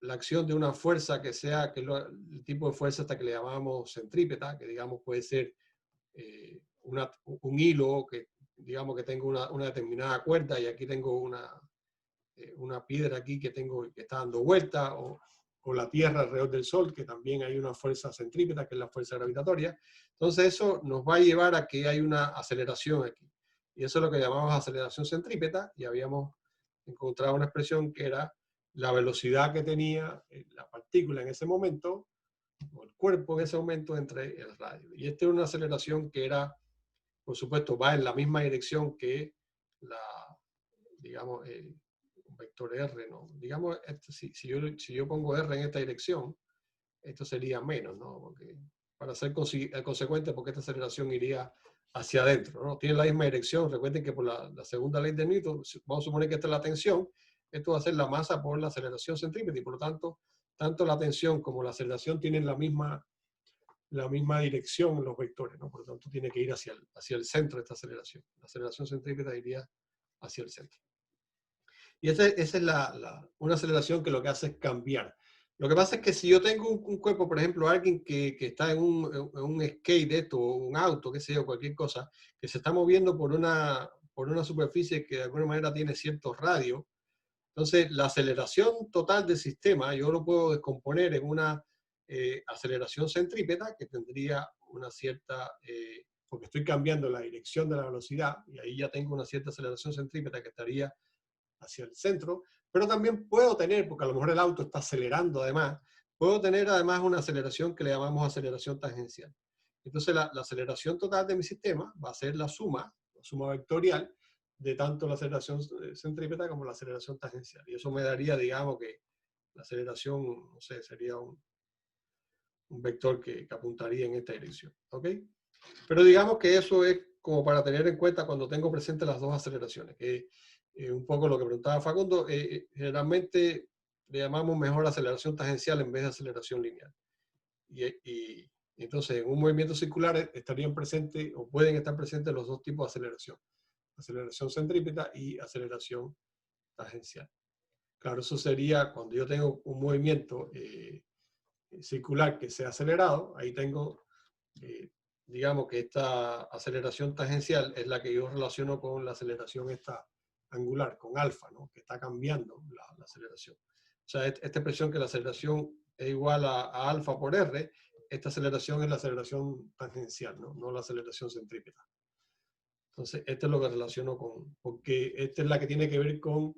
la acción de una fuerza que sea, el tipo de fuerza hasta que le llamamos centrípeta, que digamos puede ser un hilo que digamos que tengo una determinada cuerda y aquí tengo una piedra aquí que está dando vuelta, o la Tierra alrededor del Sol, que también hay una fuerza centrípeta, que es la fuerza gravitatoria. Entonces eso nos va a llevar a que hay una aceleración aquí. Y eso es lo que llamamos aceleración centrípeta, y habíamos encontrado una expresión que era la velocidad que tenía la partícula en ese momento, o el cuerpo en ese momento, entre el radio. Y esta es una aceleración que era, por supuesto, va en la misma dirección que la, digamos, un vector R, ¿no? Digamos, si yo pongo R en esta dirección, esto sería menos, ¿no? Porque, para ser consecuente, porque esta aceleración iría hacia adentro, ¿no? Tiene la misma dirección. Recuerden que por la segunda ley de Newton, vamos a suponer que esta es la tensión, esto va a ser la masa por la aceleración centrípeta, y por lo tanto, tanto la tensión como la aceleración tienen la misma dirección en los vectores, ¿no? Por lo tanto, tiene que ir hacia el centro de esta aceleración. La aceleración centrípeta iría hacia el centro. Y esa es una aceleración que lo que hace es cambiar. Lo que pasa es que si yo tengo un cuerpo, por ejemplo, alguien que está en un skate de esto, o un auto, qué sé yo, cualquier cosa, que se está moviendo por una superficie que de alguna manera tiene cierto radio, entonces la aceleración total del sistema yo lo puedo descomponer en una aceleración centrípeta que tendría una cierta, porque estoy cambiando la dirección de la velocidad, y ahí ya tengo una cierta aceleración centrípeta que estaría hacia el centro, pero también puedo tener, porque a lo mejor el auto está acelerando además, puedo tener además una aceleración que le llamamos aceleración tangencial. Entonces la aceleración total de mi sistema va a ser la suma vectorial de tanto la aceleración centrípeta como la aceleración tangencial. Y eso me daría, digamos, que la aceleración, no sé, sería un vector que apuntaría en esta dirección. ¿Ok? Pero digamos que eso es como para tener en cuenta cuando tengo presente las dos aceleraciones, que un poco lo que preguntaba Facundo, generalmente le llamamos mejor aceleración tangencial en vez de aceleración lineal. Y entonces en un movimiento circular estarían presentes o pueden estar presentes los dos tipos de aceleración centrípeta y aceleración tangencial. Claro, eso sería cuando yo tengo un movimiento circular que sea acelerado, ahí tengo, digamos que esta aceleración tangencial es la que yo relaciono con la aceleración esta angular, con alfa, ¿no? Que está cambiando la aceleración. O sea, esta expresión que la aceleración es igual a alfa por r, esta aceleración es la aceleración tangencial, ¿no? No la aceleración centrípeta. Entonces, esto es lo que relaciono con, porque esta es la que tiene que ver con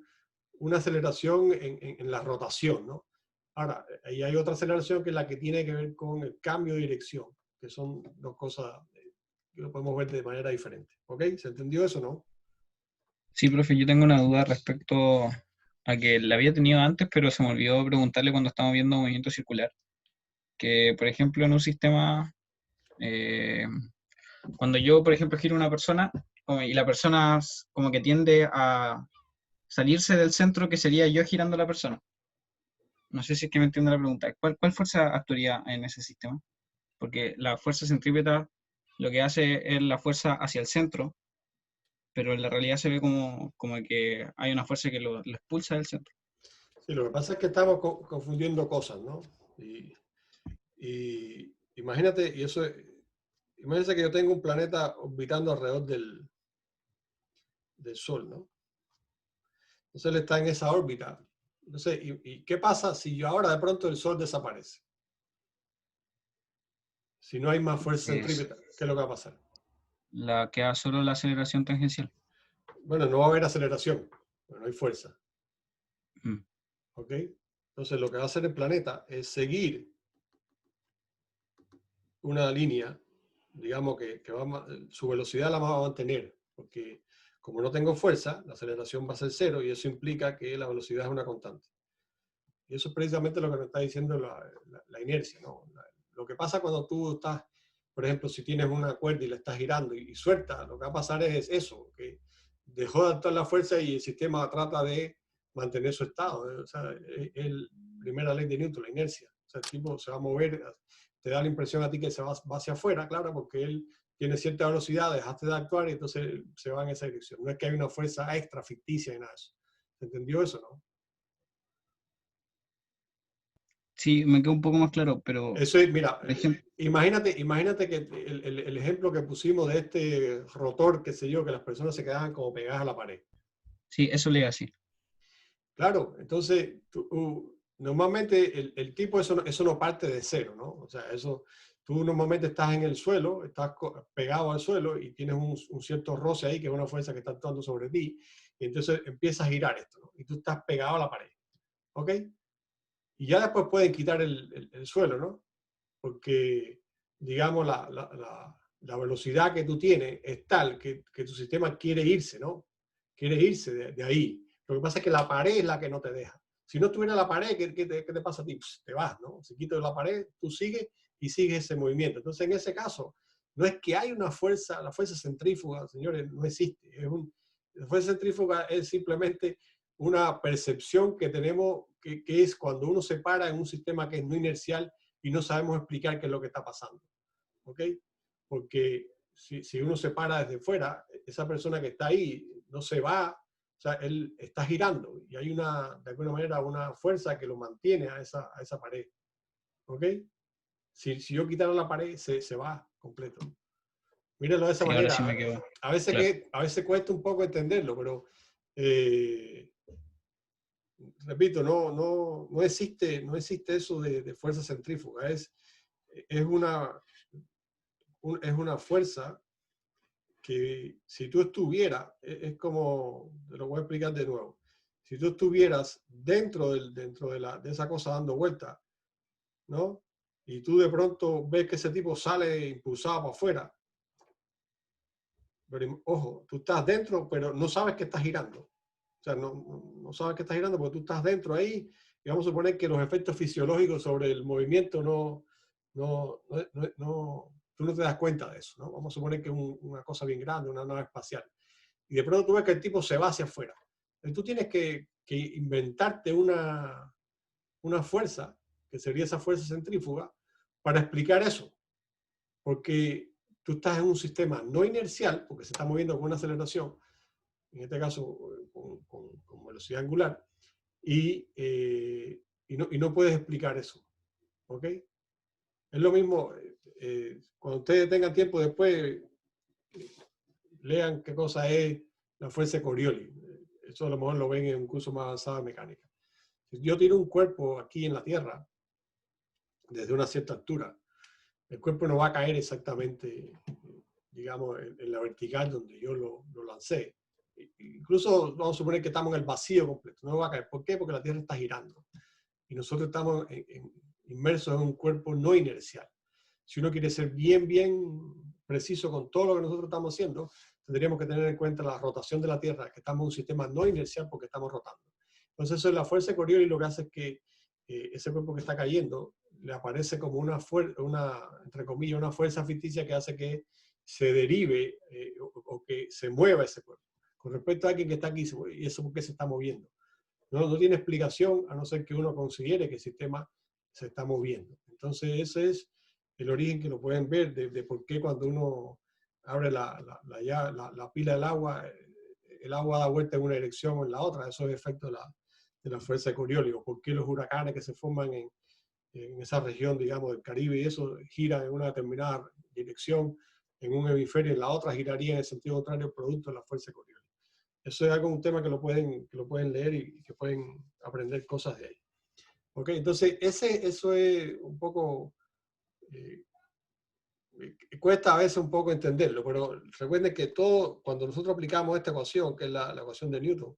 una aceleración en la rotación, ¿no? Ahora, ahí hay otra aceleración que es la que tiene que ver con el cambio de dirección, que son dos cosas que lo podemos ver de manera diferente. ¿Ok? ¿Se entendió eso, no? Sí, profe, yo tengo una duda respecto a que la había tenido antes, pero se me olvidó preguntarle cuando estábamos viendo movimiento circular. Que, por ejemplo, en un sistema, eh, cuando yo, por ejemplo, giro una persona y la persona como que tiende a salirse del centro, que sería yo girando a la persona. No sé si es que me entiende la pregunta. ¿Cuál fuerza actuaría en ese sistema? Porque la fuerza centrípeta lo que hace es la fuerza hacia el centro, pero en la realidad se ve como que hay una fuerza que lo expulsa del centro. Sí, lo que pasa es que estamos confundiendo cosas, ¿no? Imagínate, imagínate que yo tengo un planeta orbitando alrededor del Sol, ¿no? Entonces él está en esa órbita. Entonces, ¿y qué pasa si yo ahora de pronto el Sol desaparece? Si no hay más fuerza Es centrípeta, ¿qué es lo que va a pasar? la que da solo la aceleración tangencial. Bueno, no va a haber aceleración, bueno, no hay fuerza. Mm. ¿Ok? Entonces lo que va a hacer el planeta es seguir una línea, digamos que su velocidad la va a mantener, porque como no tengo fuerza, la aceleración va a ser cero y eso implica que la velocidad es una constante. Y eso es precisamente lo que nos está diciendo la inercia, ¿no? Lo que pasa cuando tú estás, por ejemplo, si tienes una cuerda y la estás girando y suelta, lo que va a pasar es eso, que dejó de actuar la fuerza y el sistema trata de mantener su estado. O sea, es la primera ley de Newton, la inercia. O sea, el tipo se va a mover, te da la impresión a ti que se va hacia afuera, claro, porque él tiene cierta velocidad, dejaste de actuar y entonces se va en esa dirección. No es que hay una fuerza extra ficticia en nada de eso. ¿Se entendió eso, no? Sí, me quedó un poco más claro, pero, Eso es, mira, por ejemplo, imagínate que el ejemplo que pusimos de este rotor, qué sé yo, que las personas se quedaban como pegadas a la pared. sí, eso le iba a decir. Claro, entonces normalmente el tipo eso no parte de cero, ¿no? O sea, eso tú normalmente estás en el suelo, estás pegado al suelo y tienes un cierto roce ahí, que es una fuerza que está actuando sobre ti, y entonces empieza a girar esto, ¿no? Y tú estás pegado a la pared, ¿ok? Y ya después pueden quitar el suelo, ¿no? Porque, digamos, la velocidad que tú tienes es tal que tu sistema quiere irse, ¿no? Quiere irse de ahí. Lo que pasa es que la pared es la que no te deja. Si no tuviera la pared, ¿qué te pasa a ti? Pues te vas, ¿no? Si quitas la pared, tú sigues y sigues ese movimiento. Entonces, en ese caso, no es que hay una fuerza, la fuerza centrífuga, señores, no existe. La fuerza centrífuga es simplemente una percepción que tenemos, que es cuando uno se para en un sistema que es no inercial y no sabemos explicar qué es lo que está pasando. ¿Ok? Porque si uno se para desde fuera, esa persona que está ahí no se va, o sea, él está girando y hay de alguna manera, una fuerza que lo mantiene a esa pared. ¿Ok? Si yo quitara la pared, se va completo. Mírenlo de esa Sí, ahora sí manera. me quedó claro. A veces cuesta un poco entenderlo, pero eh, repito, no existe eso de fuerza centrífuga. Es es una fuerza que si tú estuvieras, es como, te lo voy a explicar de nuevo, si tú estuvieras dentro de esa cosa dando vuelta, ¿no? Y tú de pronto ves que ese tipo sale impulsado para afuera, pero ojo, tú estás dentro, pero no sabes que estás girando. O sea, no sabes que estás girando porque tú estás dentro ahí y vamos a suponer que los efectos fisiológicos sobre el movimiento no tú no te das cuenta de eso, ¿no? Vamos a suponer que es una cosa bien grande, una nave espacial. Y de pronto tú ves que el tipo se va hacia afuera. Entonces tú tienes que inventarte una fuerza, que sería esa fuerza centrífuga, para explicar eso. Porque tú estás en un sistema no inercial, porque se está moviendo con una aceleración, en este caso con velocidad angular, y no puedes explicar eso. ¿Ok? Es lo mismo, cuando ustedes tengan tiempo después, lean qué cosa es la fuerza de Coriolis. Eso a lo mejor lo ven en un curso más avanzado de mecánica. Si yo tiro un cuerpo aquí en la Tierra, desde una cierta altura, el cuerpo no va a caer exactamente, digamos, en la vertical donde yo lo lancé. Incluso vamos a suponer que estamos en el vacío completo, no va a caer. ¿Por qué? Porque la Tierra está girando. Y nosotros estamos inmersos en un cuerpo no inercial. Si uno quiere ser bien preciso con todo lo que nosotros estamos haciendo, tendríamos que tener en cuenta la rotación de la Tierra, que estamos en un sistema no inercial porque estamos rotando. Entonces, eso es la fuerza de Coriolis, lo que hace es que ese cuerpo que está cayendo le aparece como entre comillas, una fuerza ficticia que hace que se derive o que se mueva ese cuerpo. Con respecto a alguien que está aquí, ¿y eso por qué se está moviendo? No tiene explicación a no ser que uno considere que el sistema se está moviendo. Entonces ese es el origen que lo pueden ver de por qué cuando uno abre la pila del agua, el agua da vuelta en una dirección o en la otra. Eso es efecto de la fuerza de Coriolis. O por qué los huracanes que se forman en esa región, digamos, del Caribe, y eso gira en una determinada dirección en un hemisferio y en la otra giraría en el sentido contrario producto de la fuerza de Coriolis. Eso es algo, un tema que lo pueden leer y que pueden aprender cosas de ahí. ¿Ok? Entonces, eso es un poco, cuesta a veces un poco entenderlo, pero recuerden que todo, cuando nosotros aplicamos esta ecuación, que es la ecuación de Newton,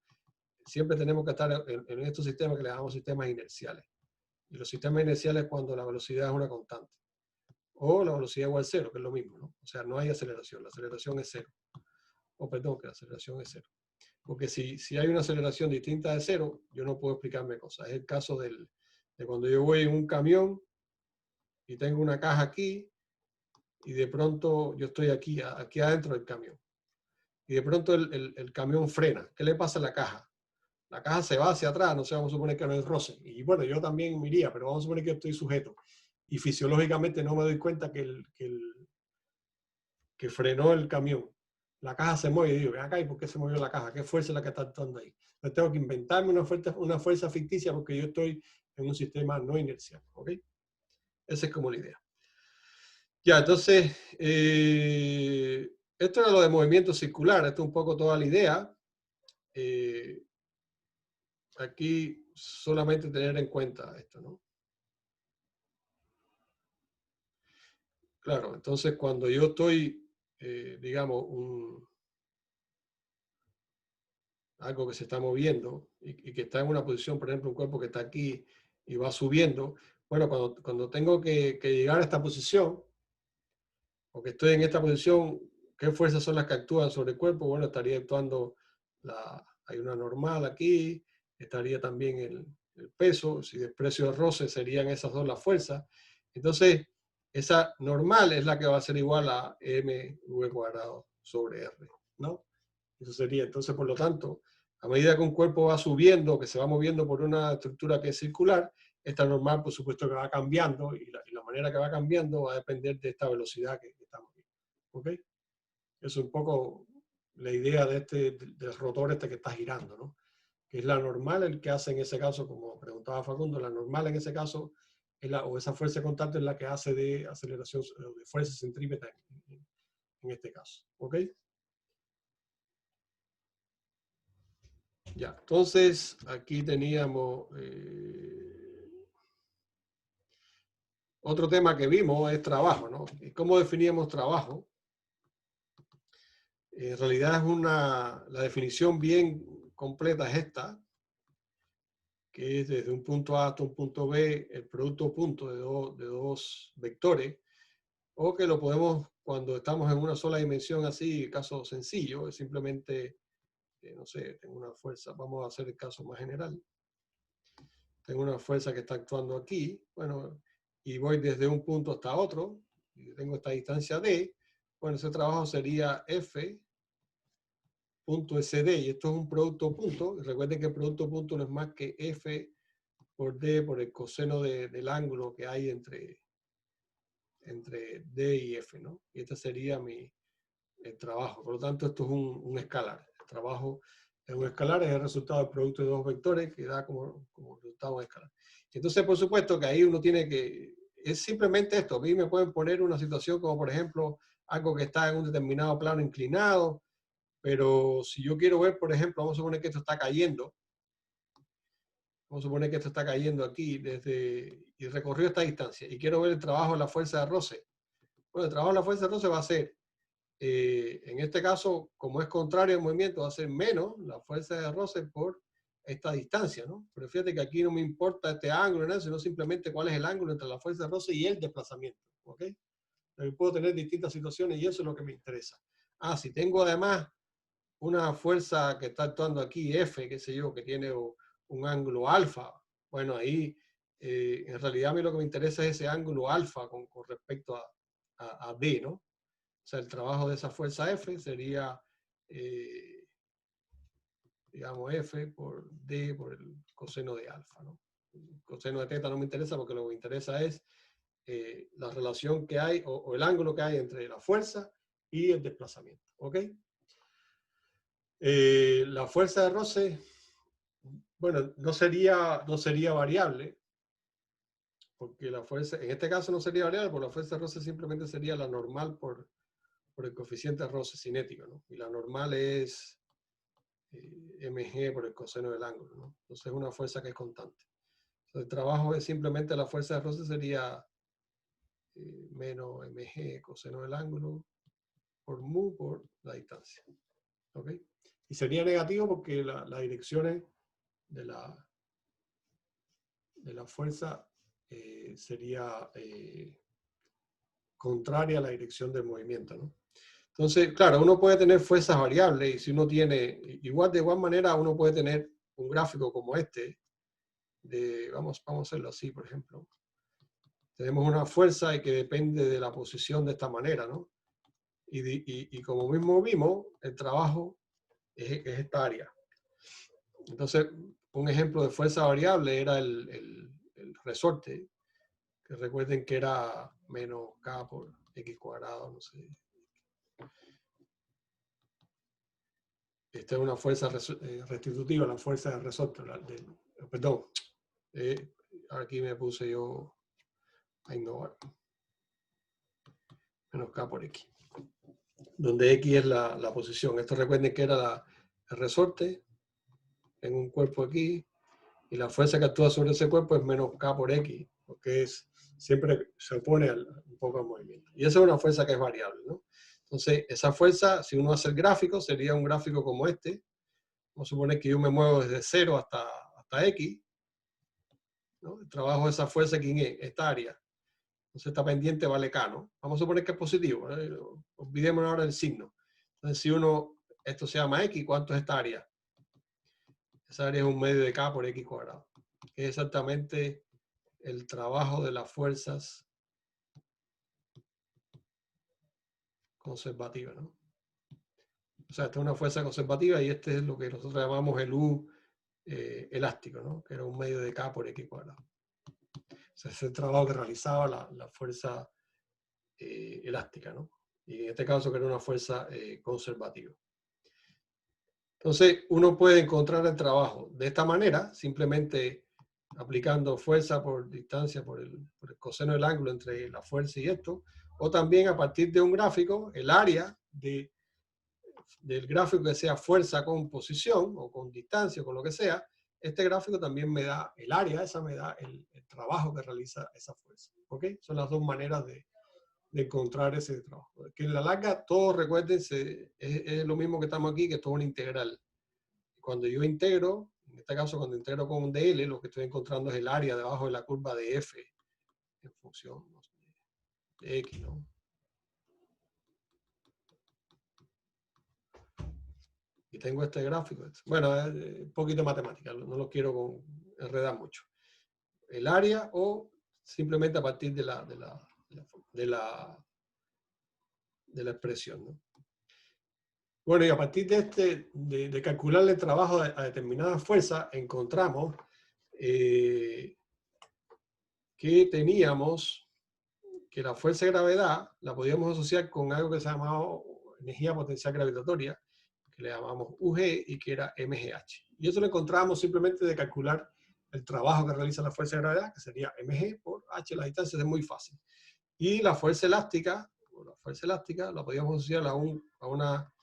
siempre tenemos que estar en estos sistemas que le llamamos sistemas inerciales. Y los sistemas inerciales es cuando la velocidad es una constante. O la velocidad igual a cero, que es lo mismo, ¿no? O sea, no hay aceleración, la aceleración es cero. O perdón, que la aceleración es cero. Porque si hay una aceleración distinta de cero, yo no puedo explicarme cosas. Es el caso de cuando yo voy en un camión y tengo una caja aquí y de pronto yo estoy aquí adentro del camión. Y de pronto el camión frena. ¿Qué le pasa a la caja? La caja se va hacia atrás, no sé, vamos a suponer que no es roce. Y bueno, yo también me iría, pero vamos a suponer que yo estoy sujeto. Y fisiológicamente no me doy cuenta que frenó el camión. La caja se mueve y digo, ven acá, ¿y por qué se movió la caja? ¿Qué fuerza es la que está actuando ahí? Entonces tengo que inventarme una fuerza ficticia porque yo estoy en un sistema no inercial. ¿Ok? Esa es como la idea. Ya, entonces, esto era lo de movimiento circular. Esto es un poco toda la idea. Aquí solamente tener en cuenta esto, ¿no? Claro, entonces cuando yo estoy, digamos, algo que se está moviendo y que está en una posición, por ejemplo, un cuerpo que está aquí y va subiendo, bueno, cuando tengo que llegar a esta posición, o que estoy en esta posición, ¿qué fuerzas son las que actúan sobre el cuerpo? Bueno, estaría actuando, hay una normal aquí, estaría también el peso, si desprecio el roce serían esas dos las fuerzas. Entonces, esa normal es la que va a ser igual a mv cuadrado sobre r, ¿no? Eso sería, entonces, por lo tanto, a medida que un cuerpo va subiendo, que se va moviendo por una estructura que es circular, esta normal, por supuesto, que va cambiando y la manera que va cambiando va a depender de esta velocidad que estamos viendo. ¿Ok? Eso es un poco la idea del rotor este que está girando, ¿no? Que es la normal el que hace en ese caso, como preguntaba Facundo, la normal en ese caso, o esa fuerza constante es la que hace de aceleración, de fuerza centrípeta en este caso. ¿Ok? Ya, entonces aquí teníamos otro tema que vimos es trabajo, ¿no? ¿Y cómo definíamos trabajo? En realidad es la definición bien completa es esta, que es desde un punto A hasta un punto B, el producto punto de dos vectores, o que lo podemos, cuando estamos en una sola dimensión así, caso sencillo, es simplemente, no sé, tengo una fuerza, vamos a hacer el caso más general. Tengo una fuerza que está actuando aquí, bueno, y voy desde un punto hasta otro, y tengo esta distancia D, bueno, ese trabajo sería F punto SD, y esto es un producto punto, y recuerden que el producto punto no es más que F por D por el coseno del ángulo que hay entre D y F, ¿no? Y este sería el trabajo. Por lo tanto, esto es un escalar. El trabajo es un escalar, es el resultado del producto de dos vectores que da como resultado un escalar. Entonces, por supuesto que ahí uno tiene que, es simplemente esto. A mí me pueden poner una situación como, por ejemplo, algo que está en un determinado plano inclinado, pero si yo quiero ver, por ejemplo, vamos a suponer que esto está cayendo, vamos a suponer que esto está cayendo aquí y recorrió esta distancia, y quiero ver el trabajo de la fuerza de roce. Bueno, el trabajo de la fuerza de roce va a ser, en este caso, como es contrario al movimiento, va a ser menos la fuerza de roce por esta distancia, ¿no? Pero fíjate que aquí no me importa este ángulo, ¿no? Sino simplemente cuál es el ángulo entre la fuerza de roce y el desplazamiento, ¿ok? Puedo tener distintas situaciones y eso es lo que me interesa. Si tengo además una fuerza que está actuando aquí, F, qué sé yo, que tiene un ángulo alfa, bueno, ahí en realidad a mí lo que me interesa es ese ángulo alfa con respecto a D, ¿no? O sea, el trabajo de esa fuerza F sería, digamos, F por D por el coseno de alfa, ¿no? El coseno de teta no me interesa porque lo que me interesa es la relación que hay o el ángulo que hay entre la fuerza y el desplazamiento, ¿ok? La fuerza de roce, bueno, no sería variable, porque la fuerza, en este caso no sería variable, porque la fuerza de roce simplemente sería la normal por el coeficiente de roce cinético, ¿no? Y la normal es mg por el coseno del ángulo, ¿no? Entonces es una fuerza que es constante. Entonces, el trabajo es simplemente la fuerza de roce sería menos mg coseno del ángulo por mu por la distancia, ¿ok? Y sería negativo porque las direcciones de la fuerza sería contraria a la dirección del movimiento, ¿no? Entonces, claro, uno puede tener fuerzas variables y si uno tiene, de igual manera, uno puede tener un gráfico como este, vamos a hacerlo así, por ejemplo. Tenemos una fuerza y que depende de la posición de esta manera, ¿no? Y como mismo vimos, el trabajo es esta área. Entonces, un ejemplo de fuerza variable era el resorte, que recuerden que era menos K por X cuadrado, no sé. Esta es una fuerza restitutiva, la fuerza de resorte. Perdón, aquí me puse yo a innovar. Menos K por X. Donde X es la posición. Esto recuerden que era el resorte en un cuerpo aquí, y la fuerza que actúa sobre ese cuerpo es menos K por X, porque siempre se opone un poco al movimiento. Y esa es una fuerza que es variable, ¿no? Entonces, esa fuerza, si uno hace el gráfico, sería un gráfico como este. Vamos a suponer que yo me muevo desde 0 hasta X, ¿no? El trabajo de esa fuerza aquí en esta área. Entonces, esta pendiente vale K, ¿no? Vamos a suponer que es positivo, ¿no? Olvidémonos ahora del signo. Entonces, si esto se llama X, ¿cuánto es esta área? Esa área es un medio de K por X cuadrado, que es exactamente el trabajo de las fuerzas conservativas, ¿no? O sea, esta es una fuerza conservativa y este es lo que nosotros llamamos el U elástico, ¿no? Que era un medio de K por X cuadrado. O sea, es el trabajo que realizaba la fuerza elástica, ¿no? Y en este caso que era una fuerza conservativa. Entonces, uno puede encontrar el trabajo de esta manera, simplemente aplicando fuerza por distancia, por el coseno del ángulo entre la fuerza y esto, o también a partir de un gráfico, el área del gráfico que sea fuerza con posición, o con distancia, o con lo que sea, este gráfico también me da el área, esa me da el trabajo que realiza esa fuerza. ¿Ok? Son las dos maneras de encontrar ese trabajo. Que en la larga, todos recuerden, es lo mismo que estamos aquí, que esto es una integral. Cuando yo integro, en este caso cuando integro con un DL, lo que estoy encontrando es el área debajo de la curva de F en función, no sé, de X, ¿no? Y tengo este gráfico. Bueno, es un poquito de matemática, no lo quiero enredar mucho. El área o simplemente a partir de la la expresión, ¿no? Bueno, y a partir de calcular el trabajo a determinadas fuerzas, encontramos que teníamos que la fuerza de gravedad la podíamos asociar con algo que se llamaba energía potencial gravitatoria, que le llamamos UG y que era MGH. Y eso lo encontrábamos simplemente de calcular el trabajo que realiza la fuerza de gravedad, que sería mg por h, la distancia, es muy fácil. Y la fuerza elástica la podíamos asociar a una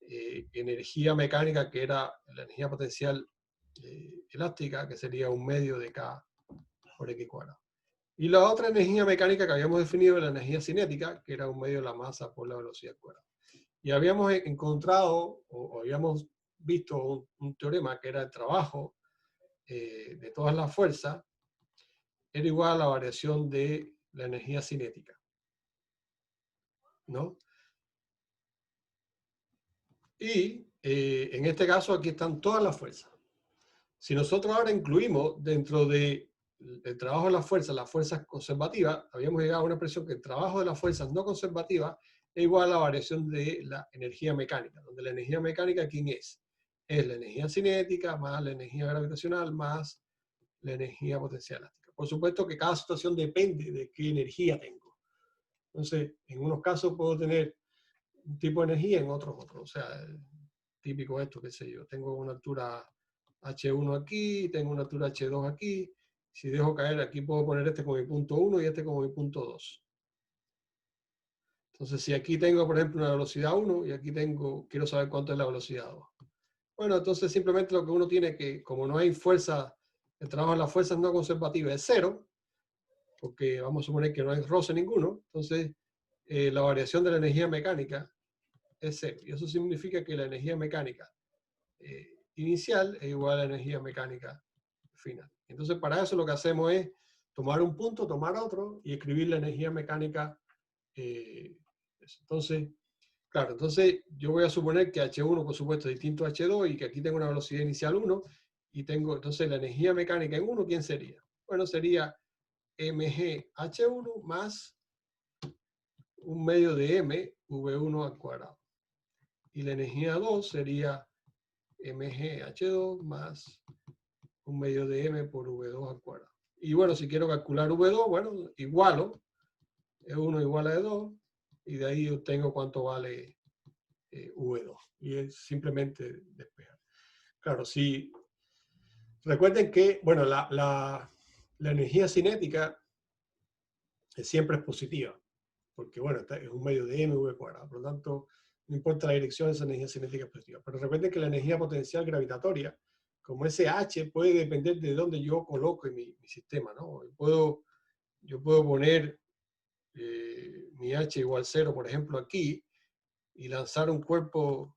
energía mecánica que era la energía potencial elástica, que sería 1/2 de K por X cuadrado. Y la otra energía mecánica que habíamos definido era la energía cinética, que era 1/2 de la masa por la velocidad cuadrada. Y habíamos encontrado, o habíamos visto un teorema que era el trabajo de todas las fuerzas era igual a la variación de la energía cinética, ¿no? Y en este caso aquí están todas las fuerzas. Si nosotros ahora incluimos dentro del trabajo de las fuerzas conservativas, habíamos llegado a una expresión que el trabajo de las fuerzas no conservativas es igual a la variación de la energía mecánica, donde la energía mecánica, ¿quién es? Es la energía cinética más la energía gravitacional más la energía potencial elástica. Por supuesto que cada situación depende de qué energía tengo. Entonces, en unos casos puedo tener un tipo de energía, en otros otro. O sea, típico esto, qué sé yo, tengo una altura H1 aquí, tengo una altura H2 aquí. Si dejo caer aquí puedo poner este como mi punto 1 y este como mi punto 2. Entonces, si aquí tengo, por ejemplo, una velocidad 1 y aquí quiero saber cuánto es la velocidad 2. Bueno, entonces simplemente lo que uno tiene que, como no hay fuerza, el trabajo de las fuerzas no conservativas es 0, porque vamos a suponer que no hay roce ninguno, entonces la variación de la energía mecánica es 0. Y eso significa que la energía mecánica inicial es igual a la energía mecánica final. Entonces, para eso lo que hacemos es tomar un punto, tomar otro y escribir la energía mecánica. Entonces, claro, entonces yo voy a suponer que H1, por supuesto, es distinto a H2 y que aquí tengo una velocidad inicial 1 y tengo, entonces la energía mecánica en 1, ¿quién sería? Bueno, sería mgh1 más 1/2 de m v1 al cuadrado. Y la energía 2 sería mgh2 más 1/2 de m por v2 al cuadrado. Y bueno, si quiero calcular v2, bueno, igualo, E1 igual a E2, y de ahí obtengo cuánto vale v2. Y es simplemente despejar. Claro, si recuerden que, bueno, la energía cinética siempre es positiva, porque bueno, es 1/2 de mv cuadrado, por lo tanto, no importa la dirección, esa energía cinética es positiva. Pero recuerden que la energía potencial gravitatoria, como ese H, puede depender de dónde yo coloque mi sistema, ¿no? Yo puedo poner mi H igual 0, por ejemplo, aquí, y lanzar un cuerpo,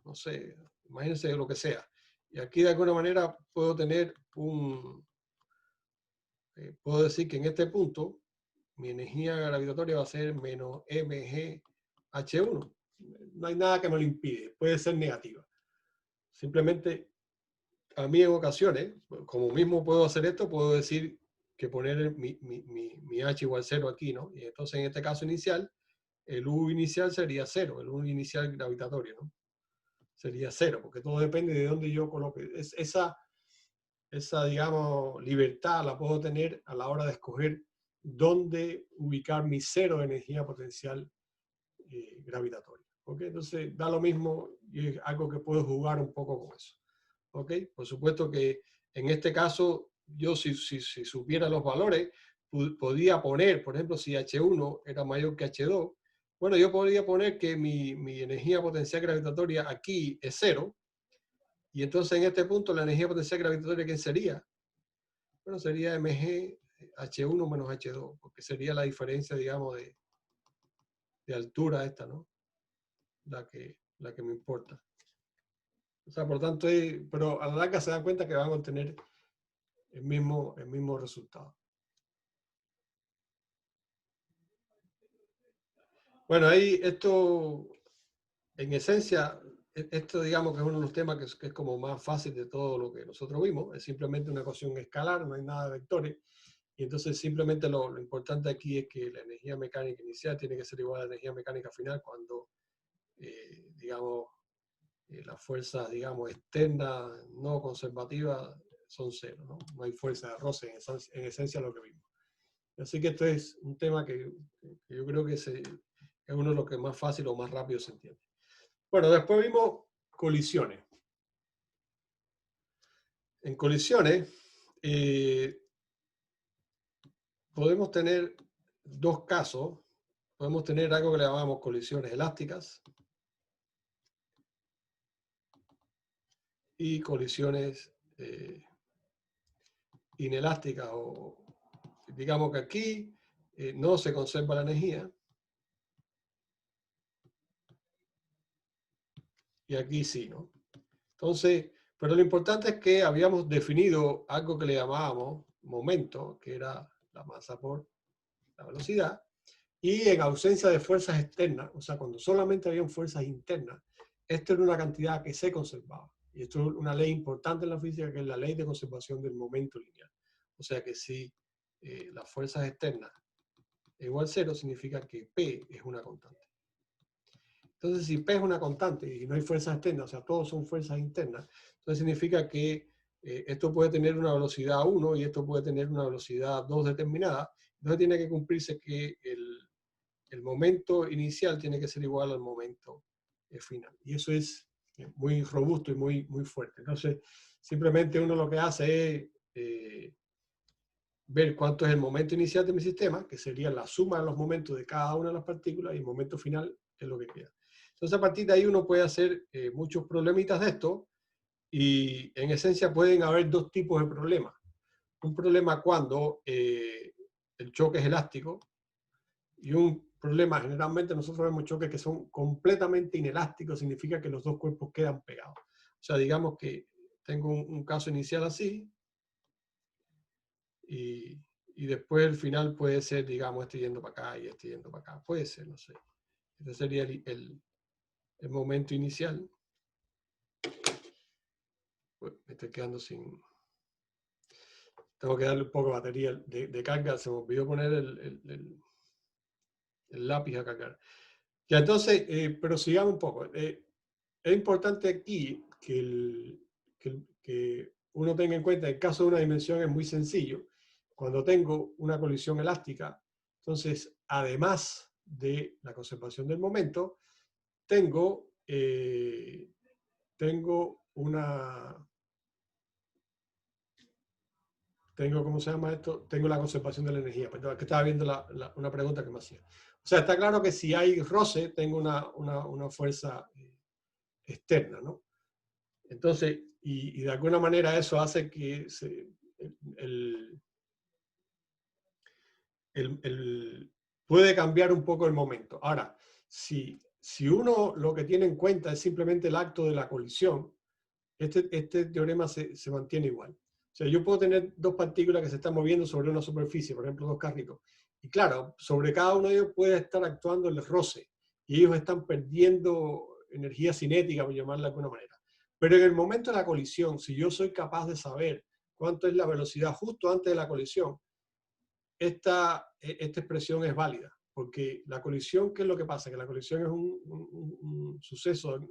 no sé, imagínense lo que sea. Y aquí de alguna manera puedo tener puedo decir que en este punto mi energía gravitatoria va a ser menos mgh1. No hay nada que me lo impide, puede ser negativa. Simplemente, a mí en ocasiones, como mismo puedo hacer esto, puedo decir que poner mi h igual 0 aquí, ¿no? Y entonces en este caso inicial, el U inicial sería 0, el U inicial gravitatorio, ¿no? Sería 0, porque todo depende de dónde yo coloque. Esa, digamos, libertad la puedo tener a la hora de escoger dónde ubicar mi 0 de energía potencial gravitatoria. ¿Okay? Entonces, da lo mismo y es algo que puedo jugar un poco con eso. ¿Okay? Por supuesto que en este caso, yo si supiera los valores, podía poner, por ejemplo, si H1 era mayor que H2, bueno, yo podría poner que mi energía potencial gravitatoria aquí es 0, y entonces en este punto la energía potencial gravitatoria, ¿qué sería? Bueno, sería mg H1 menos H2, porque sería la diferencia, digamos, de altura esta, ¿no? La que me importa. O sea, por tanto, pero a la larga se dan cuenta que van a obtener el mismo resultado. Bueno, ahí esto, en esencia, esto digamos que es uno de los temas que es como más fácil de todo lo que nosotros vimos. Es simplemente una ecuación escalar, no hay nada de vectores. y entonces simplemente lo importante aquí es que la energía mecánica inicial tiene que ser igual a la energía mecánica final cuando, digamos, las fuerzas, digamos, externas, no conservativas, son cero, ¿no? No hay fuerza de roce, en esencia lo que vimos. Así que esto es un tema que yo creo que es uno de los que más fácil o más rápido se entiende. Bueno, después vimos colisiones. En colisiones podemos tener dos casos. Podemos tener algo que le llamamos colisiones elásticas y colisiones inelásticas. O digamos que aquí no se conserva la energía y aquí sí, ¿no? Entonces, pero lo importante es que habíamos definido algo que le llamábamos momento, que era la masa por la velocidad, y en ausencia de fuerzas externas, o sea, cuando solamente habían fuerzas internas, esto era una cantidad que se conservaba. Y esto es una ley importante en la física, que es la ley de conservación del momento lineal. O sea que si las fuerzas externas es igual a cero, significa que P es una constante. Entonces, si P es una constante y no hay fuerzas externas, o sea, todos son fuerzas internas, entonces significa que esto puede tener una velocidad 1 y esto puede tener una velocidad 2 determinada. Entonces tiene que cumplirse que el momento inicial tiene que ser igual al momento final. Y eso es muy robusto y muy, muy fuerte. Entonces, simplemente uno lo que hace es ver cuánto es el momento inicial de mi sistema, que sería la suma de los momentos de cada una de las partículas, y el momento final es lo que queda. Entonces, a partir de ahí uno puede hacer muchos problemitas de esto, y en esencia pueden haber dos tipos de problemas. Un problema cuando el choque es elástico, y un problema, generalmente nosotros vemos choques que son completamente inelásticos, significa que los dos cuerpos quedan pegados. O sea, digamos que tengo un caso inicial así, y después el final puede ser, digamos, estoy yendo para acá y estoy yendo para acá. Puede ser, no sé. Este sería el momento inicial. Pues me estoy quedando sin... Tengo que darle un poco de batería de carga. Se me olvidó poner el lápiz a cargar. Ya, entonces, pero sigamos un poco. Es importante aquí que uno tenga en cuenta, el caso de una dimensión es muy sencillo. Cuando tengo una colisión elástica, entonces, además de la conservación del momento, tengo ¿cómo se llama esto? Tengo la conservación de la energía. Perdón, que estaba viendo una pregunta que me hacía. O sea, está claro que si hay roce, tengo una fuerza externa, ¿no? Entonces, y de alguna manera eso hace que puede cambiar un poco el momento. Ahora, si uno lo que tiene en cuenta es simplemente el acto de la colisión, este teorema se mantiene igual. O sea, yo puedo tener dos partículas que se están moviendo sobre una superficie, por ejemplo, dos carritos. Y claro, sobre cada uno de ellos puede estar actuando el roce. Y ellos están perdiendo energía cinética, por llamarla de alguna manera. Pero en el momento de la colisión, si yo soy capaz de saber cuánto es la velocidad justo antes de la colisión, esta expresión es válida. Porque la colisión, ¿qué es lo que pasa? Que la colisión es un suceso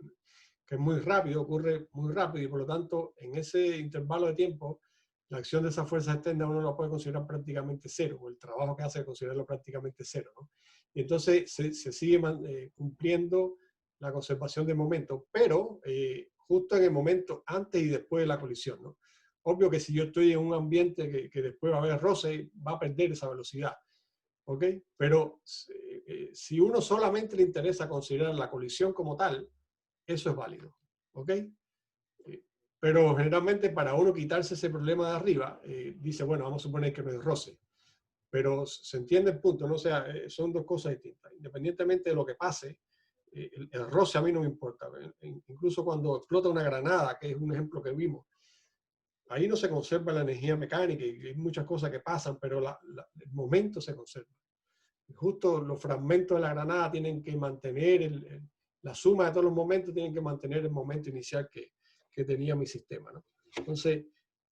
que es muy rápido, ocurre muy rápido, y por lo tanto, en ese intervalo de tiempo, la acción de esa fuerza externa uno la puede considerar prácticamente cero, o el trabajo que hace es considerarlo prácticamente cero, ¿no? Y entonces se sigue cumpliendo la conservación del momento, pero justo en el momento antes y después de la colisión, ¿no? Obvio que si yo estoy en un ambiente que después va a haber roce, va a perder esa velocidad, ¿ok? Pero si uno solamente le interesa considerar la colisión como tal, eso es válido, ¿ok? Pero generalmente para uno quitarse ese problema de arriba, dice, bueno, vamos a suponer que no hay roce. Pero se entiende el punto, ¿no? O sea, son dos cosas distintas. Independientemente de lo que pase, el roce a mí no me importa. Incluso cuando explota una granada, que es un ejemplo que vimos, ahí no se conserva la energía mecánica y hay muchas cosas que pasan, pero el momento se conserva. Justo los fragmentos de la granada tienen que mantener la suma de todos los momentos, tienen que mantener el momento inicial que tenía mi sistema, ¿no? Entonces,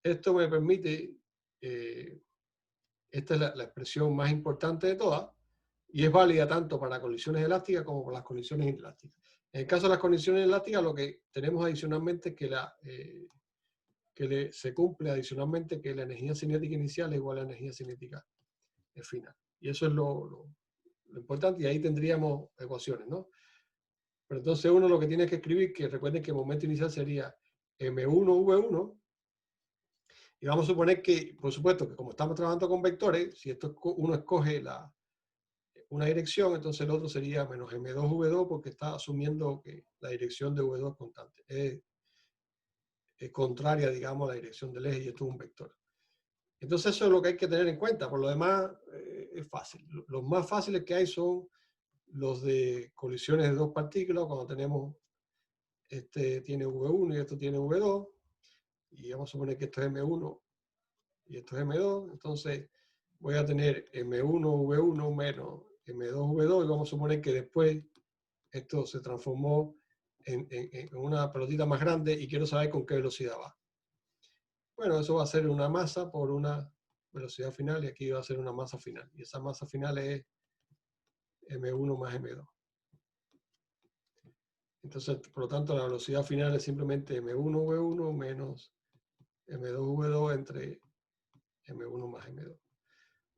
esto me permite Esta es la expresión más importante de todas y es válida tanto para colisiones elásticas como para las colisiones inelásticas. En el caso de las colisiones elásticas, lo que tenemos adicionalmente es que se cumple adicionalmente que la energía cinética inicial es igual a la energía cinética final. Y eso es lo importante, y ahí tendríamos ecuaciones, ¿no? Pero entonces uno lo que tiene que escribir, que recuerden que el momento inicial sería M1V1, y vamos a suponer que, por supuesto, que como estamos trabajando con vectores, si uno escoge una dirección, entonces el otro sería menos M2V2 porque está asumiendo que la dirección de V2 es constante. Es contraria, digamos, a la dirección del eje y esto es un vector. Entonces eso es lo que hay que tener en cuenta. Por lo demás, es fácil. Los más fáciles que hay son los de colisiones de dos partículas, cuando tenemos, este tiene V1 y esto tiene V2, y vamos a suponer que esto es M1 y esto es M2, entonces voy a tener M1V1 menos M2V2, y vamos a suponer que después esto se transformó en una pelotita más grande y quiero saber con qué velocidad va. Bueno, eso va a ser una masa por una velocidad final, y aquí va a ser una masa final. Y esa masa final es M1 más M2. Entonces, por lo tanto, la velocidad final es simplemente M1V1 menos M2V2 entre M1 más M2.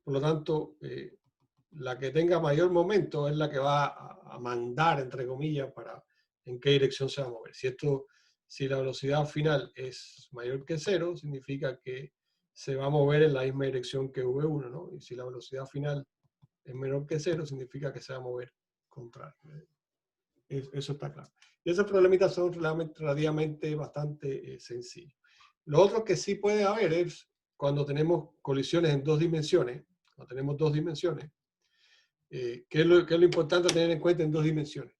Por lo tanto, la que tenga mayor momento es la que va a mandar, entre comillas, para en qué dirección se va a mover. Si la velocidad final es mayor que 0, significa que se va a mover en la misma dirección que V1, ¿no? Y si la velocidad final es menor que 0, significa que se va a mover contrario. Eso está claro. Y esos problemitas son relativamente bastante sencillos. Lo otro que sí puede haber es cuando tenemos colisiones en dos dimensiones, cuando tenemos dos dimensiones, ¿qué es lo importante a tener en cuenta en dos dimensiones?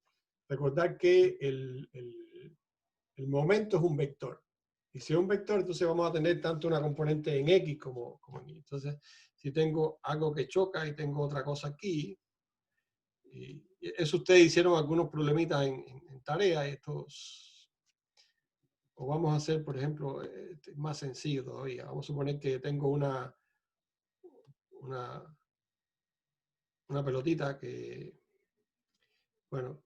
Recordar que el momento es un vector. Y si es un vector, entonces vamos a tener tanto una componente en X como en Y. Entonces, si tengo algo que choca y tengo otra cosa aquí, y eso ustedes hicieron algunos problemitas en tarea, y estos, o vamos a hacer, por ejemplo, más sencillo todavía. Vamos a suponer que tengo una pelotita que, bueno,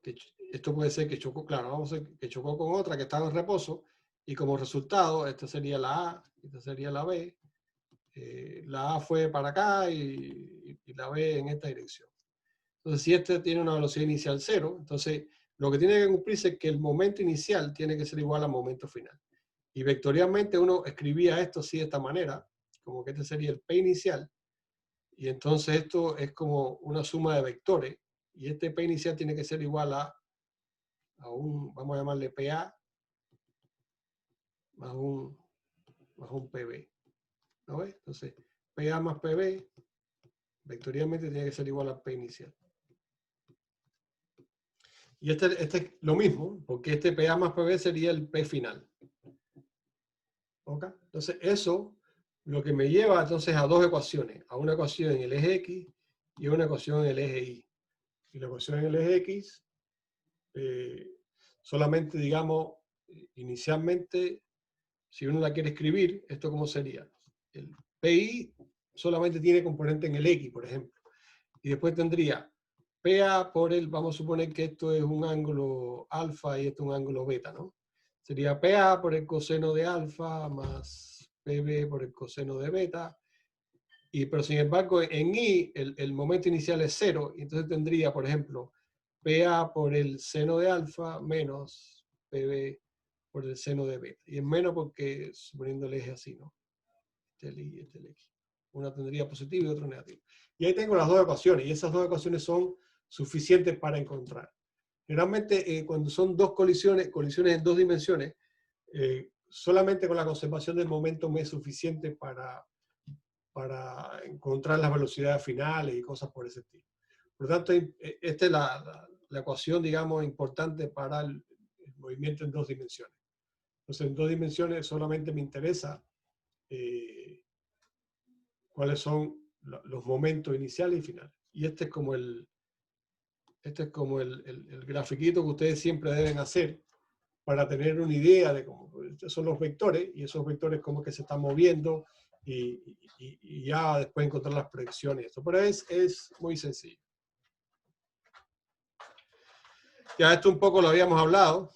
esto puede ser que chocó, claro, vamos a ver que chocó con otra que estaba en reposo, y como resultado, esta sería la A, esta sería la B, la A fue para acá y la B en esta dirección. Entonces, si este tiene una velocidad inicial 0, entonces lo que tiene que cumplirse es que el momento inicial tiene que ser igual al momento final. Y vectorialmente uno escribía esto así de esta manera, como que este sería el P inicial, y entonces esto es como una suma de vectores, y este P inicial tiene que ser igual a un, vamos a llamarle PA, más un PB. ¿No ves? Entonces, PA más PB, vectorialmente tiene que ser igual a P inicial. Y este es lo mismo, porque este PA más PB sería el P final. ¿Ok? Entonces, eso lo que me lleva entonces a dos ecuaciones. A una ecuación en el eje X y a una ecuación en el eje Y. Y la ecuación en el eje X, solamente, digamos, inicialmente, si uno la quiere escribir, ¿esto cómo sería? El PI solamente tiene componente en el X, por ejemplo. Y después tendría PA por el, vamos a suponer que esto es un ángulo alfa y esto es un ángulo beta, ¿no? Sería PA por el coseno de alfa más PB por el coseno de beta. Pero sin embargo, en Y el momento inicial es 0, y entonces tendría, por ejemplo, PA por el seno de alfa menos PB por el seno de beta. Y es menos porque, suponiendo el eje así, ¿no? Este es el Y y este es el X. Una tendría positivo y otra negativo. Y ahí tengo las dos ecuaciones, y esas dos ecuaciones son suficientes para encontrar. Generalmente, cuando son dos colisiones en dos dimensiones, solamente con la conservación del momento me es suficiente para encontrar las velocidades finales y cosas por ese estilo. Por lo tanto, esta es la ecuación, digamos, importante para el movimiento en dos dimensiones. Entonces, en dos dimensiones solamente me interesa cuáles son los momentos iniciales y finales. Y este es como el grafiquito que ustedes siempre deben hacer para tener una idea de cómo estos son los vectores, y esos vectores como que se están moviendo y ya después encontrar las proyecciones y esto. Pero es muy sencillo. Ya esto un poco lo habíamos hablado,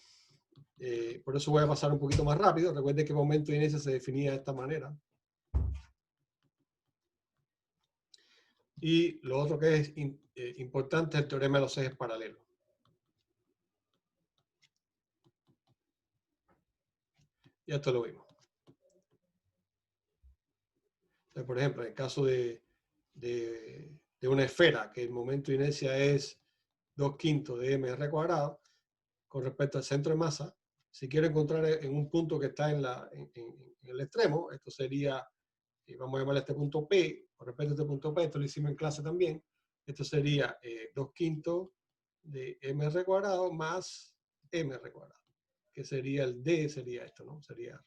por eso voy a pasar un poquito más rápido. Recuerden que el momento de inicio se definía de esta manera. Y lo otro que es importante es el teorema de los ejes paralelos. Y esto lo vimos. Entonces, por ejemplo, en el caso de una esfera, que el momento de inercia es 2/5 de mr cuadrado, con respecto al centro de masa, si quiero encontrar en un punto que está en el extremo, esto sería, vamos a llamarle este punto P, con respecto a este punto P, esto lo hicimos en clase también, esto sería 2/5 de mr cuadrado más mr cuadrado, que sería el D, sería esto, ¿no? Sería R.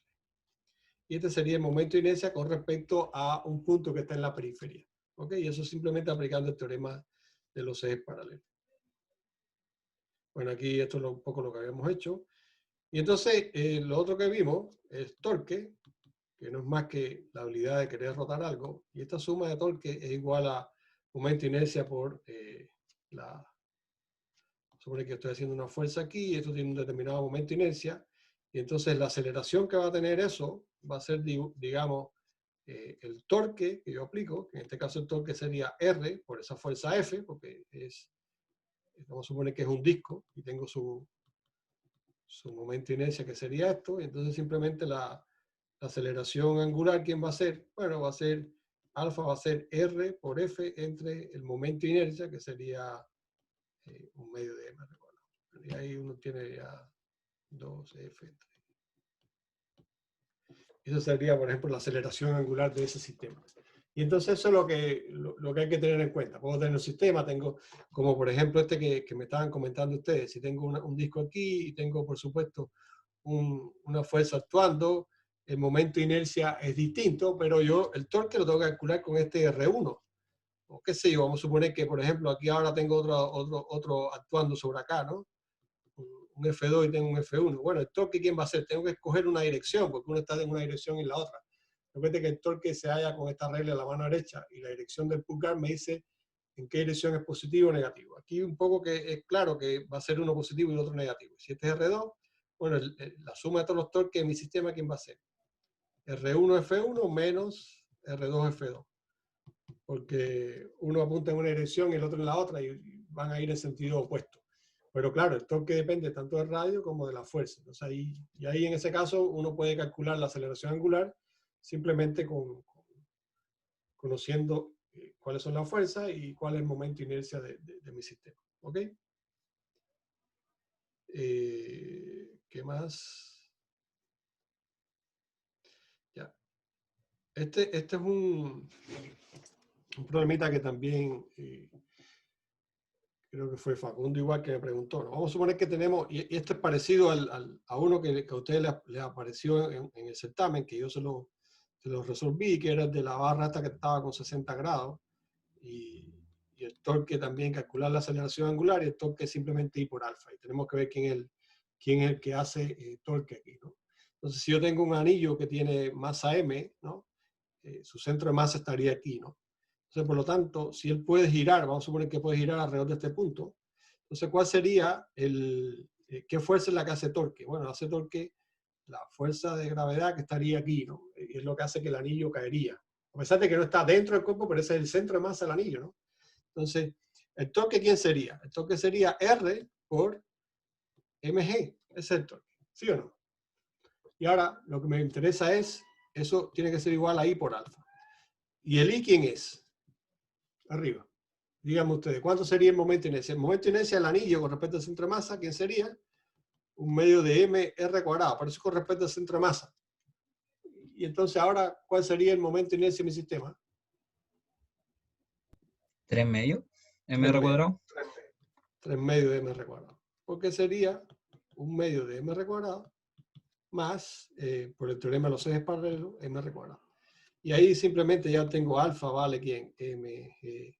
Y este sería el momento de inercia con respecto a un punto que está en la periferia. ¿Ok? Y eso simplemente aplicando el teorema de los ejes paralelos. Bueno, aquí esto es un poco lo que habíamos hecho. Y entonces, lo otro que vimos es torque, que no es más que la habilidad de querer rotar algo. Y esta suma de torque es igual a momento de inercia por supone que estoy haciendo una fuerza aquí, y esto tiene un determinado momento de inercia. Y entonces la aceleración que va a tener eso va a ser, digamos, el torque que yo aplico, que en este caso el torque sería R por esa fuerza F, porque vamos a suponer que es un disco y tengo su momento de inercia que sería esto, y entonces simplemente la aceleración angular, ¿quién va a ser? Bueno, va a ser, alfa va a ser R por F entre el momento de inercia, que sería un medio de M. Y ahí uno tiene ya 2F. Eso sería, por ejemplo, la aceleración angular de ese sistema. Y entonces eso es lo que hay que tener en cuenta. Puedo tener un sistema, tengo, como por ejemplo este que me estaban comentando ustedes, si tengo un disco aquí y tengo, por supuesto, una fuerza actuando, el momento de inercia es distinto, pero yo el torque lo tengo que calcular con este R1. O qué sé yo, vamos a suponer que, por ejemplo, aquí ahora tengo otro actuando sobre acá, ¿no? Un F2 y tengo un F1. Bueno, el torque, ¿quién va a ser? Tengo que escoger una dirección, porque uno está en una dirección y en la otra. Recuerde que el torque se halla con esta regla en la mano derecha y la dirección del pulgar me dice en qué dirección es positivo o negativo. Aquí un poco que es claro que va a ser uno positivo y el otro negativo. Si este es R2, bueno, la suma de todos los torques de mi sistema, ¿quién va a ser? R1F1 menos R2F2. Porque uno apunta en una dirección y el otro en la otra y van a ir en sentido opuesto. Pero claro, el torque depende tanto del radio como de la fuerza. Entonces ahí en ese caso uno puede calcular la aceleración angular simplemente conociendo cuáles son las fuerzas y cuál es el momento de inercia de mi sistema. ¿Ok? ¿Qué más? Ya. Este es un problemita que también creo que fue Facundo igual que me preguntó, ¿no? Vamos a suponer que tenemos, y esto es parecido a uno que a ustedes les apareció en el certamen, que yo se lo resolví, que era el de la barra hasta que estaba con 60 grados, y el torque también, calcular la aceleración angular, y el torque simplemente I por alfa, y tenemos que ver quién es el que hace torque aquí, ¿no? Entonces, si yo tengo un anillo que tiene masa M, ¿no? Su centro de masa estaría aquí, ¿no? Entonces, por lo tanto, si él puede girar, vamos a suponer que puede girar alrededor de este punto, entonces, ¿cuál sería qué fuerza es la que hace torque? Bueno, hace torque la fuerza de gravedad que estaría aquí, ¿no? Y es lo que hace que el anillo caería. A pesar de que no está dentro del cuerpo, pero ese es el centro de masa del anillo, ¿no? Entonces, ¿el torque quién sería? El torque sería R por mg, ese es el torque, ¿sí o no? Y ahora, lo que me interesa es, eso tiene que ser igual a I por alfa. ¿Y el I quién es? Arriba. Díganme ustedes, ¿cuánto sería el momento de inercia? El momento de inercia del anillo con respecto al centro de masa, ¿quién sería? Un medio de mr cuadrado, por eso con respecto al centro de masa. Y entonces ahora, ¿cuál sería el momento de inercia de mi sistema? 3 medios, mr cuadrado. 3 medios de mr cuadrado. Porque sería un medio de mr cuadrado más, por el teorema de los ejes paralelos, mr cuadrado. Y ahí simplemente ya tengo alfa, ¿vale? ¿Quién? mg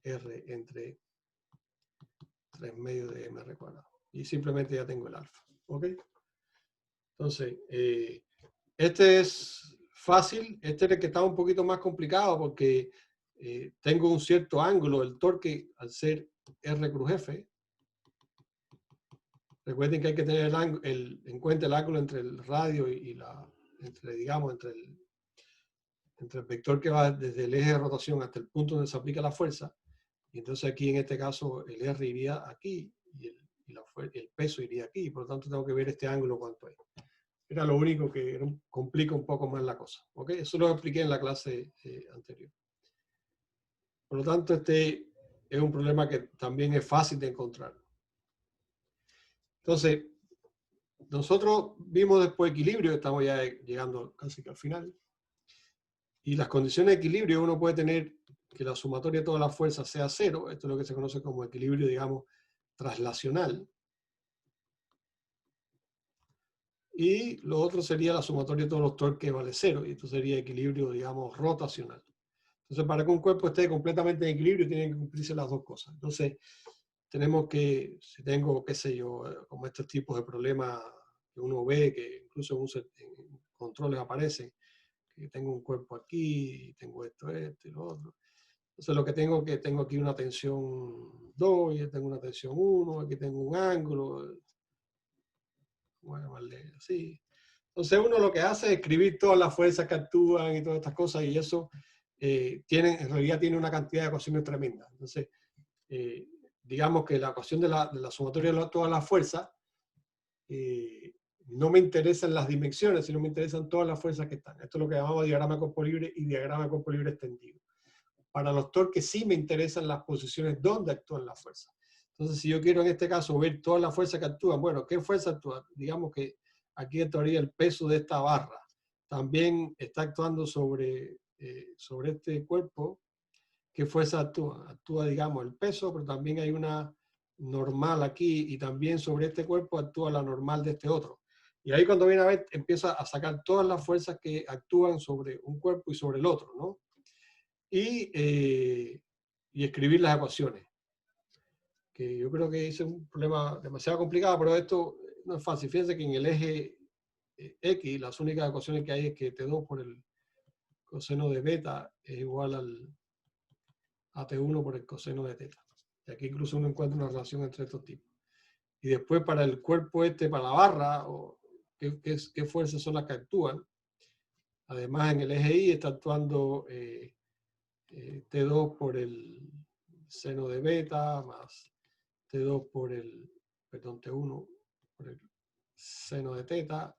R entre 3 medios de mr cuadrado. Y simplemente ya tengo el alfa. ¿Ok? Entonces, este es fácil. Este es el que está un poquito más complicado porque tengo un cierto ángulo. El torque, al ser R cruz F, recuerden que hay que tener en cuenta el ángulo entre el radio y digamos, entre el vector que va desde el eje de rotación hasta el punto donde se aplica la fuerza. Y entonces aquí en este caso el R iría aquí y el peso iría aquí. Por lo tanto tengo que ver este ángulo cuánto es. Era lo único que complica un poco más la cosa. ¿Ok? Eso lo expliqué en la clase anterior. Por lo tanto, este es un problema que también es fácil de encontrar. Entonces, nosotros vimos después equilibrio, estamos ya llegando casi que al final. Y las condiciones de equilibrio, uno puede tener que la sumatoria de todas las fuerzas sea cero. Esto es lo que se conoce como equilibrio, digamos, traslacional. Y lo otro sería la sumatoria de todos los torques vale cero. Y esto sería equilibrio, digamos, rotacional. Entonces, para que un cuerpo esté completamente en equilibrio, tienen que cumplirse las dos cosas. Entonces, tenemos que, si tengo, qué sé yo, como estos tipos de problemas que uno ve, que incluso en controles aparecen, que tengo un cuerpo aquí, tengo esto y lo otro. Entonces, lo que tengo aquí una tensión 2, y tengo una tensión 1, aquí tengo un ángulo, voy a llamarle así. Entonces, uno lo que hace es escribir todas las fuerzas que actúan y todas estas cosas, y eso en realidad tiene una cantidad de ecuaciones tremenda. Entonces, digamos que la ecuación de la sumatoria de todas las fuerzas no me interesan las dimensiones, sino me interesan todas las fuerzas que están. Esto es lo que llamamos diagrama de cuerpo libre y diagrama de cuerpo libre extendido. Para los torques sí me interesan las posiciones donde actúan las fuerzas. Entonces, si yo quiero en este caso ver todas las fuerzas que actúan, bueno, ¿qué fuerza actúa? Digamos que aquí actuaría el peso de esta barra. También está actuando sobre este cuerpo. ¿Qué fuerza actúa? Actúa, digamos, el peso, pero también hay una normal aquí y también sobre este cuerpo actúa la normal de este otro. Y ahí cuando viene a ver, empieza a sacar todas las fuerzas que actúan sobre un cuerpo y sobre el otro, ¿no? Y escribir las ecuaciones. Que yo creo que ese es un problema demasiado complicado, pero esto no es fácil. Fíjense que en el eje X, las únicas ecuaciones que hay es que T2 por el coseno de beta es igual a T1 por el coseno de teta. Y aquí incluso uno encuentra una relación entre estos tipos. Y después para el cuerpo para la barra, ¿qué fuerzas son las que actúan? Además en el eje Y está actuando T2 por el seno de beta más T2 por T1 por el seno de teta.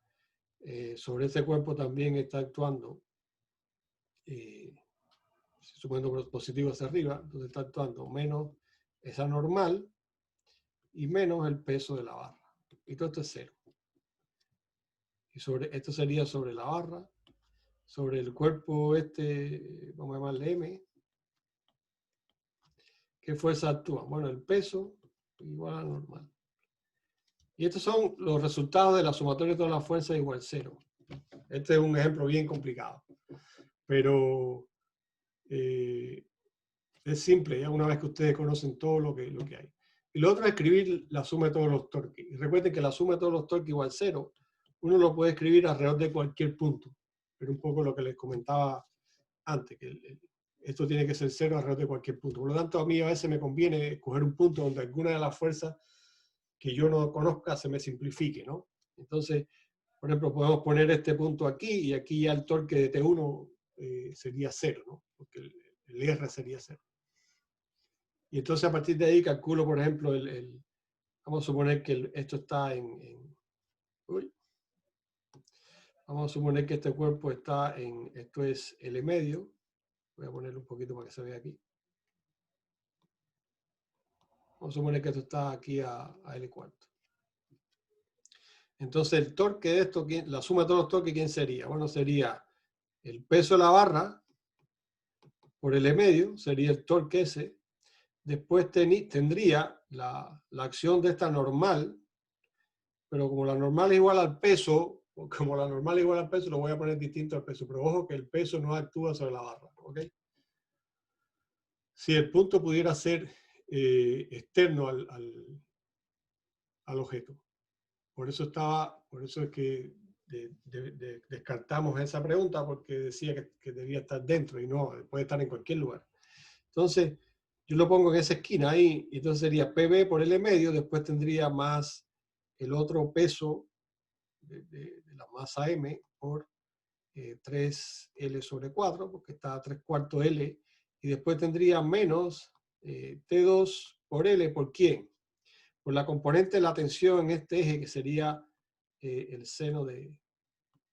Sobre este cuerpo también está actuando, suponiendo positivo hacia arriba, entonces está actuando menos esa normal y menos el peso de la barra. Y todo esto es cero. Y esto sería sobre la barra, sobre el cuerpo vamos a llamarle M. ¿Qué fuerza actúa? Bueno, el peso igual a normal. Y estos son los resultados de la sumatoria de todas las fuerzas igual cero. Este es un ejemplo bien complicado. Pero es simple, ya una vez que ustedes conocen todo lo que hay. Y lo otro es escribir la suma de todos los torques. Y recuerden que la suma de todos los torques igual cero, uno lo puede escribir alrededor de cualquier punto. Pero un poco lo que les comentaba antes, que esto tiene que ser cero alrededor de cualquier punto. Por lo tanto, a mí a veces me conviene escoger un punto donde alguna de las fuerzas que yo no conozca se me simplifique, ¿no? Entonces, por ejemplo, podemos poner este punto aquí y aquí ya el torque de T1 sería cero, ¿no? Porque el R sería cero. Y entonces a partir de ahí calculo, por ejemplo, vamos a suponer que esto está uy. Vamos a suponer que este cuerpo está esto es L medio. Voy a ponerlo un poquito para que se vea aquí. Vamos a suponer que esto está aquí a L cuarto. Entonces el torque de esto, la suma de todos los torques, ¿quién sería? Bueno, sería el peso de la barra por L medio, sería el torque ese. Después tendría la acción de esta normal, pero como la normal es igual al peso, o como la normal es igual al peso, lo voy a poner distinto al peso. Pero ojo que el peso no actúa sobre la barra, ¿ok? Si el punto pudiera ser externo al objeto. Por eso es que descartamos esa pregunta porque decía que debía estar dentro y no, puede estar en cualquier lugar. Entonces, yo lo pongo en esa esquina ahí, y entonces sería PB por L medio, después tendría más el otro peso de la masa M por 3L sobre 4, porque está a 3/4 L, y después tendría menos T2 por L, ¿por quién? Por la componente de la tensión en este eje, que sería el seno de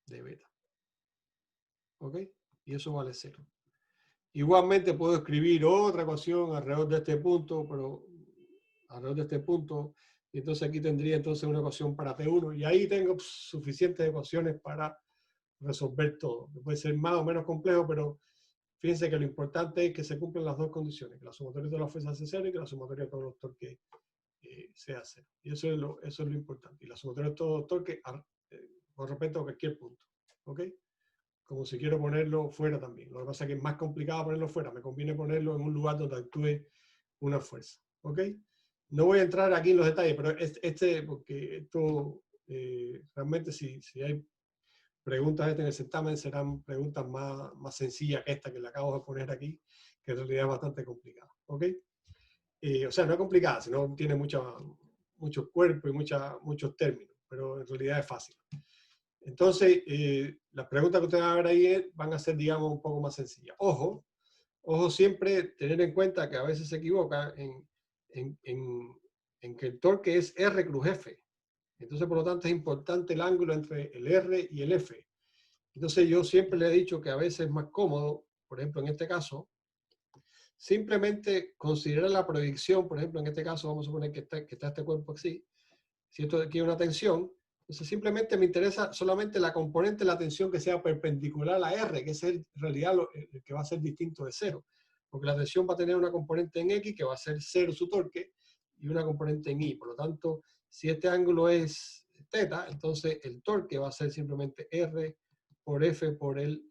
beta. ¿Ok? Y eso vale 0. Igualmente puedo escribir otra ecuación alrededor de este punto, pero alrededor de este punto, y entonces aquí tendría entonces una ecuación para T1, y ahí tengo suficientes ecuaciones para resolver todo. Puede ser más o menos complejo, pero fíjense que lo importante es que se cumplan las dos condiciones, que la sumatoria de todas las fuerzas sea 0 y que la sumatoria de todos los torques sea 0. Y eso es lo importante. Y la sumatoria de todos los torques con respecto a cualquier punto. ¿Ok? Como si quiero ponerlo fuera también. Lo que pasa es que es más complicado ponerlo fuera. Me conviene ponerlo en un lugar donde actúe una fuerza. ¿Ok? No voy a entrar aquí en los detalles, pero porque esto realmente si hay preguntas en el certamen serán preguntas más sencillas que esta que le acabo de poner aquí, que en realidad es bastante complicada. ¿Ok? O sea, no es complicada, sino tiene muchos cuerpos y muchos términos, pero en realidad es fácil. Entonces, las preguntas que ustedes van a ver ahí van a ser, digamos, un poco más sencillas. Ojo siempre tener en cuenta que a veces se equivoca en que el torque es R cruz F. Entonces, por lo tanto, es importante el ángulo entre el R y el F. Entonces, yo siempre le he dicho que a veces es más cómodo, por ejemplo, en este caso, simplemente considerar la proyección. Por ejemplo, en este caso, vamos a suponer que está este cuerpo así. Si esto aquí es una tensión, entonces simplemente me interesa solamente la componente de la tensión que sea perpendicular a la R, que es en realidad el que va a ser distinto de 0. Porque la tensión va a tener una componente en X que va a ser 0 su torque y una componente en Y. Por lo tanto, si este ángulo es θ, entonces el torque va a ser simplemente R por F por el,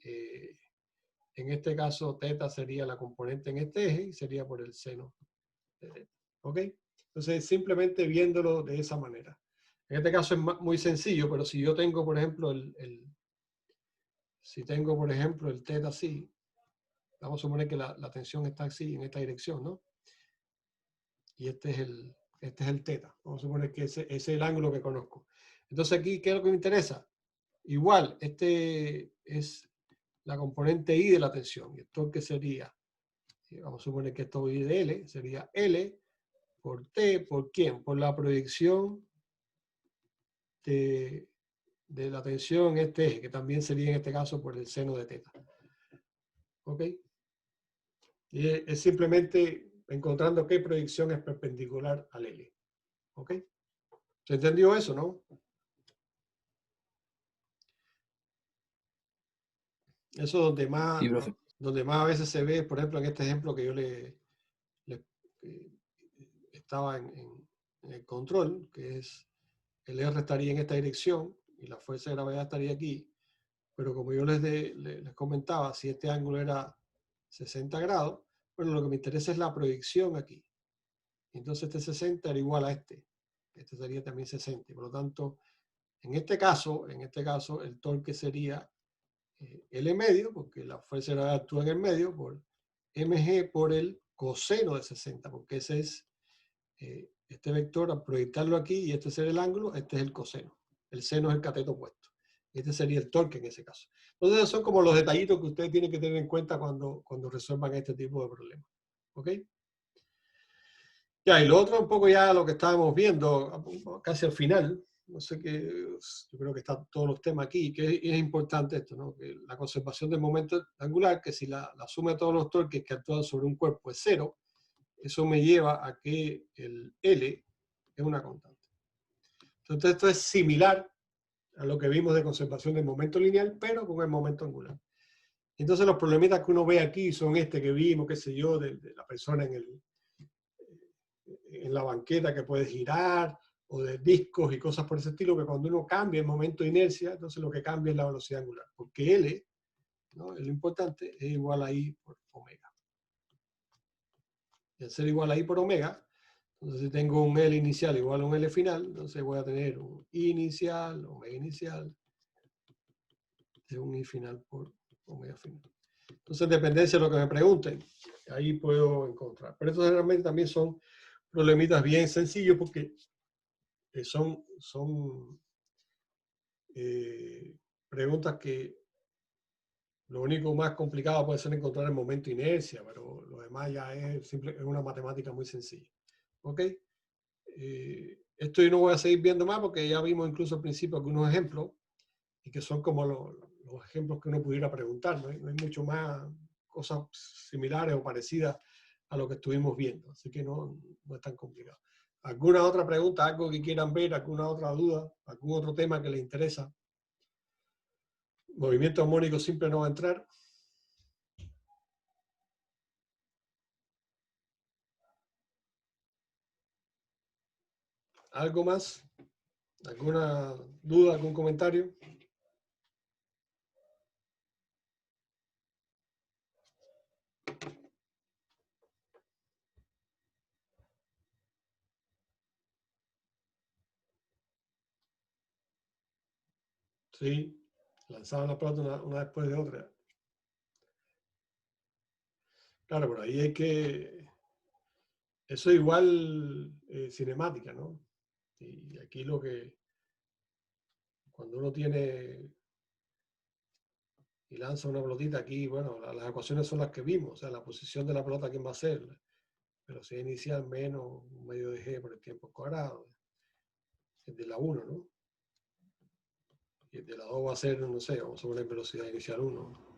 en este caso θ sería la componente en este eje y sería por el seno de θ. ¿Ok? Entonces, simplemente viéndolo de esa manera. En este caso es muy sencillo, pero si yo tengo, por ejemplo, si tengo, por ejemplo, el θ así, vamos a suponer que la tensión está así, en esta dirección, ¿no? Y este es el θ. Vamos a suponer que ese es el ángulo que conozco. Entonces aquí, ¿qué es lo que me interesa? Igual, este es la componente I de la tensión. Y el torque sería, vamos a suponer que esto I de L, sería L por T, ¿por quién? Por la proyección de la tensión en este eje, que también sería en este caso por el seno de θ. ¿Ok? Y es simplemente encontrando qué proyección es perpendicular al L. ¿Ok? ¿Se entendió eso, no? Eso Sí, profe. donde más a veces se ve, por ejemplo, en este ejemplo que yo estaba en el control, que es el R estaría en esta dirección y la fuerza de gravedad estaría aquí, pero como yo les comentaba, si este ángulo era 60 grados, bueno, lo que me interesa es la proyección aquí. Entonces este 60 era igual a este. Este sería también 60. Por lo tanto, en este caso, el torque sería L medio, porque la fuerza de gravedad actúa en el medio, por mg por el coseno de 60, porque ese es este vector, al proyectarlo aquí, y este sería el ángulo, este es el coseno. El seno es el cateto opuesto. Este sería el torque en ese caso. Entonces, son como los detallitos que ustedes tienen que tener en cuenta cuando resuelvan este tipo de problemas. ¿Ok? Ya, y lo otro un poco ya lo que estábamos viendo, casi al final, no sé qué, yo creo que están todos los temas aquí, que es importante esto, ¿no? Que la conservación del momento angular, que si la suma de todos los torques que actúan sobre un cuerpo es 0, eso me lleva a que el L es una constante. Entonces esto es similar a lo que vimos de conservación del momento lineal, pero con el momento angular. Entonces los problemitas que uno ve aquí son que vimos, qué sé yo, de la persona en la banqueta que puede girar, o de discos y cosas por ese estilo, que cuando uno cambia el momento de inercia, entonces lo que cambia es la velocidad angular, porque L, ¿no? Lo importante, es igual a I por omega. Y al ser igual a I por omega, entonces si tengo un L inicial igual a un L final, entonces voy a tener un I inicial, omega inicial, de un i final por omega final. Entonces, en dependencia de lo que me pregunten, ahí puedo encontrar. Pero estos generalmente también son problemitas bien sencillos porque son preguntas que lo único más complicado puede ser encontrar el momento de inercia, pero lo demás ya es una matemática muy sencilla. ¿Ok? Esto yo no voy a seguir viendo más porque ya vimos incluso al principio algunos ejemplos y que son como los ejemplos que uno pudiera preguntar. No hay mucho más cosas similares o parecidas a lo que estuvimos viendo. Así que no es tan complicado. ¿Alguna otra pregunta? ¿Algo que quieran ver? ¿Alguna otra duda? ¿Algún otro tema que les interesa? Movimiento armónico simple no va a entrar. ¿Algo más? ¿Alguna duda? ¿Algún comentario? Sí, lanzaban la pelota una después de otra. Claro, por ahí hay que... Eso es igual cinemática, ¿no? Y aquí lo que... Cuando uno tiene y lanza una pelotita aquí, bueno, las ecuaciones son las que vimos, o sea, la posición de la pelota, ¿quién va a ser? Pero si inicial menos un medio de g por el tiempo cuadrado, es de la 1, ¿no? Y el de la 2 va a ser, no sé, vamos a poner velocidad inicial 1.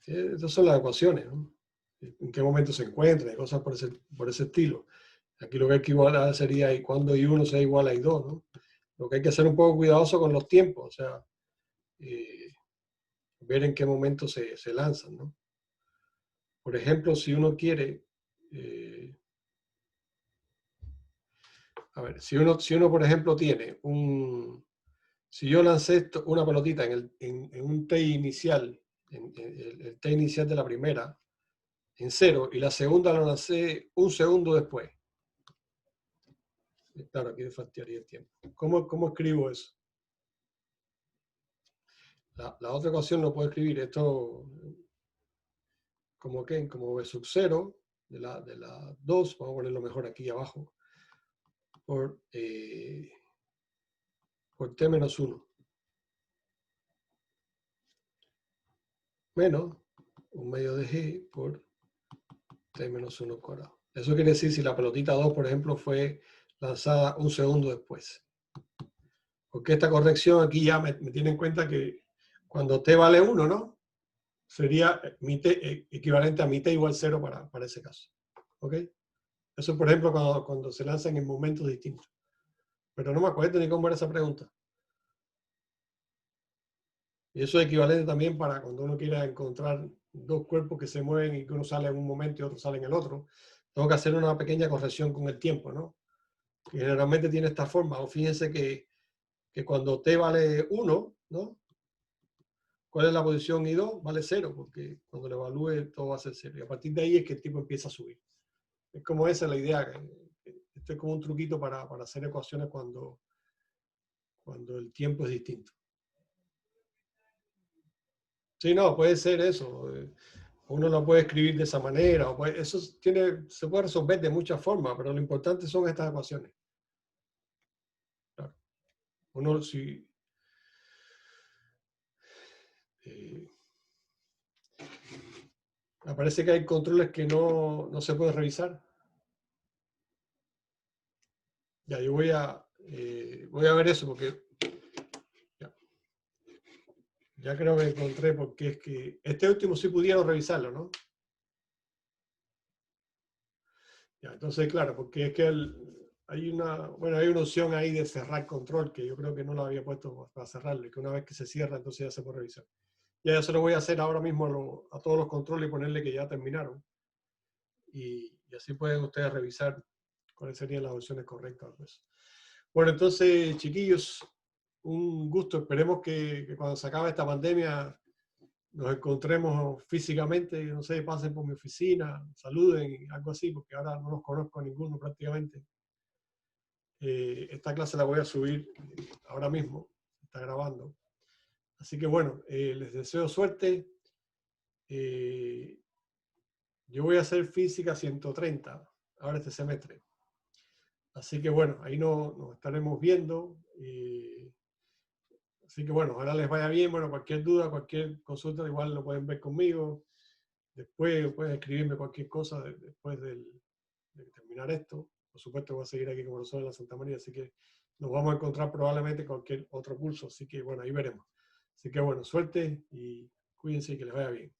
Estas son las ecuaciones, ¿no? En qué momento se encuentra, y cosas por ese estilo. Aquí lo que hay que igualar sería y cuando I1 sea igual a I2, ¿no? Lo que hay que hacer un poco cuidadoso con los tiempos, o sea, ver en qué momento se lanzan, ¿no? Por ejemplo, si uno quiere, a ver, si uno por ejemplo tiene si yo lancé una pelotita en un T inicial, en el T inicial de la primera, en 0, y la segunda la lancé un segundo después. Claro, aquí me fastidiaría el tiempo. ¿Cómo escribo eso? La otra ecuación lo puedo escribir esto como V sub 0 de la 2, vamos a ponerlo mejor aquí abajo, por T menos 1. Menos un medio de G por T menos 1 cuadrado. Eso quiere decir si la pelotita 2, por ejemplo, fue lanzada un segundo después. Porque esta corrección aquí ya me tiene en cuenta que cuando T vale 1, ¿no? Sería mi T, equivalente a mi T igual 0 para ese caso. ¿Ok? Eso, por ejemplo, cuando se lanzan en momentos distintos. Pero no me acuerdo ni cómo era esa pregunta. Y eso es equivalente también para cuando uno quiera encontrar dos cuerpos que se mueven y que uno sale en un momento y otro sale en el otro. Tengo que hacer una pequeña corrección con el tiempo, ¿no? Que generalmente tiene esta forma. O fíjense que cuando T vale 1, ¿no? ¿Cuál es la posición I2? Vale 0, porque cuando lo evalúe todo va a ser 0. Y a partir de ahí es que el tipo empieza a subir. Es como esa la idea. Esto es como un truquito para hacer ecuaciones cuando el tiempo es distinto. Sí, no, puede ser eso. Uno lo puede escribir de esa manera. Eso se puede resolver de muchas formas, pero lo importante son estas ecuaciones. Claro. Uno, si... me parece que hay controles que no se pueden revisar. Ya, yo voy a ver eso porque ya creo que encontré porque es que este último sí pudieron revisarlo, ¿no? Ya, entonces, claro, porque es que hay una opción ahí de cerrar control que yo creo que no la había puesto para cerrarlo y que una vez que se cierra entonces ya se puede revisar. Ya se lo voy a hacer ahora mismo a todos los controles y ponerle que ya terminaron. Y así pueden ustedes revisar cuáles serían las opciones correctas. Pues. Bueno, entonces, chiquillos, un gusto. Esperemos que cuando se acabe esta pandemia nos encontremos físicamente, no sé, pasen por mi oficina, saluden, algo así, porque ahora no los conozco a ninguno prácticamente. Esta clase la voy a subir ahora mismo, está grabando. Así que bueno, les deseo suerte. Yo voy a hacer física 130 ahora este semestre. Así que bueno, ahí nos estaremos viendo. Así que bueno, ojalá les vaya bien. Bueno, cualquier duda, cualquier consulta, igual lo pueden ver conmigo. Después pueden escribirme cualquier cosa después de terminar esto. Por supuesto voy a seguir aquí como profesor en la Santa María, así que nos vamos a encontrar probablemente en cualquier otro curso. Así que bueno, ahí veremos. Así que bueno, suerte y cuídense y que les vaya bien.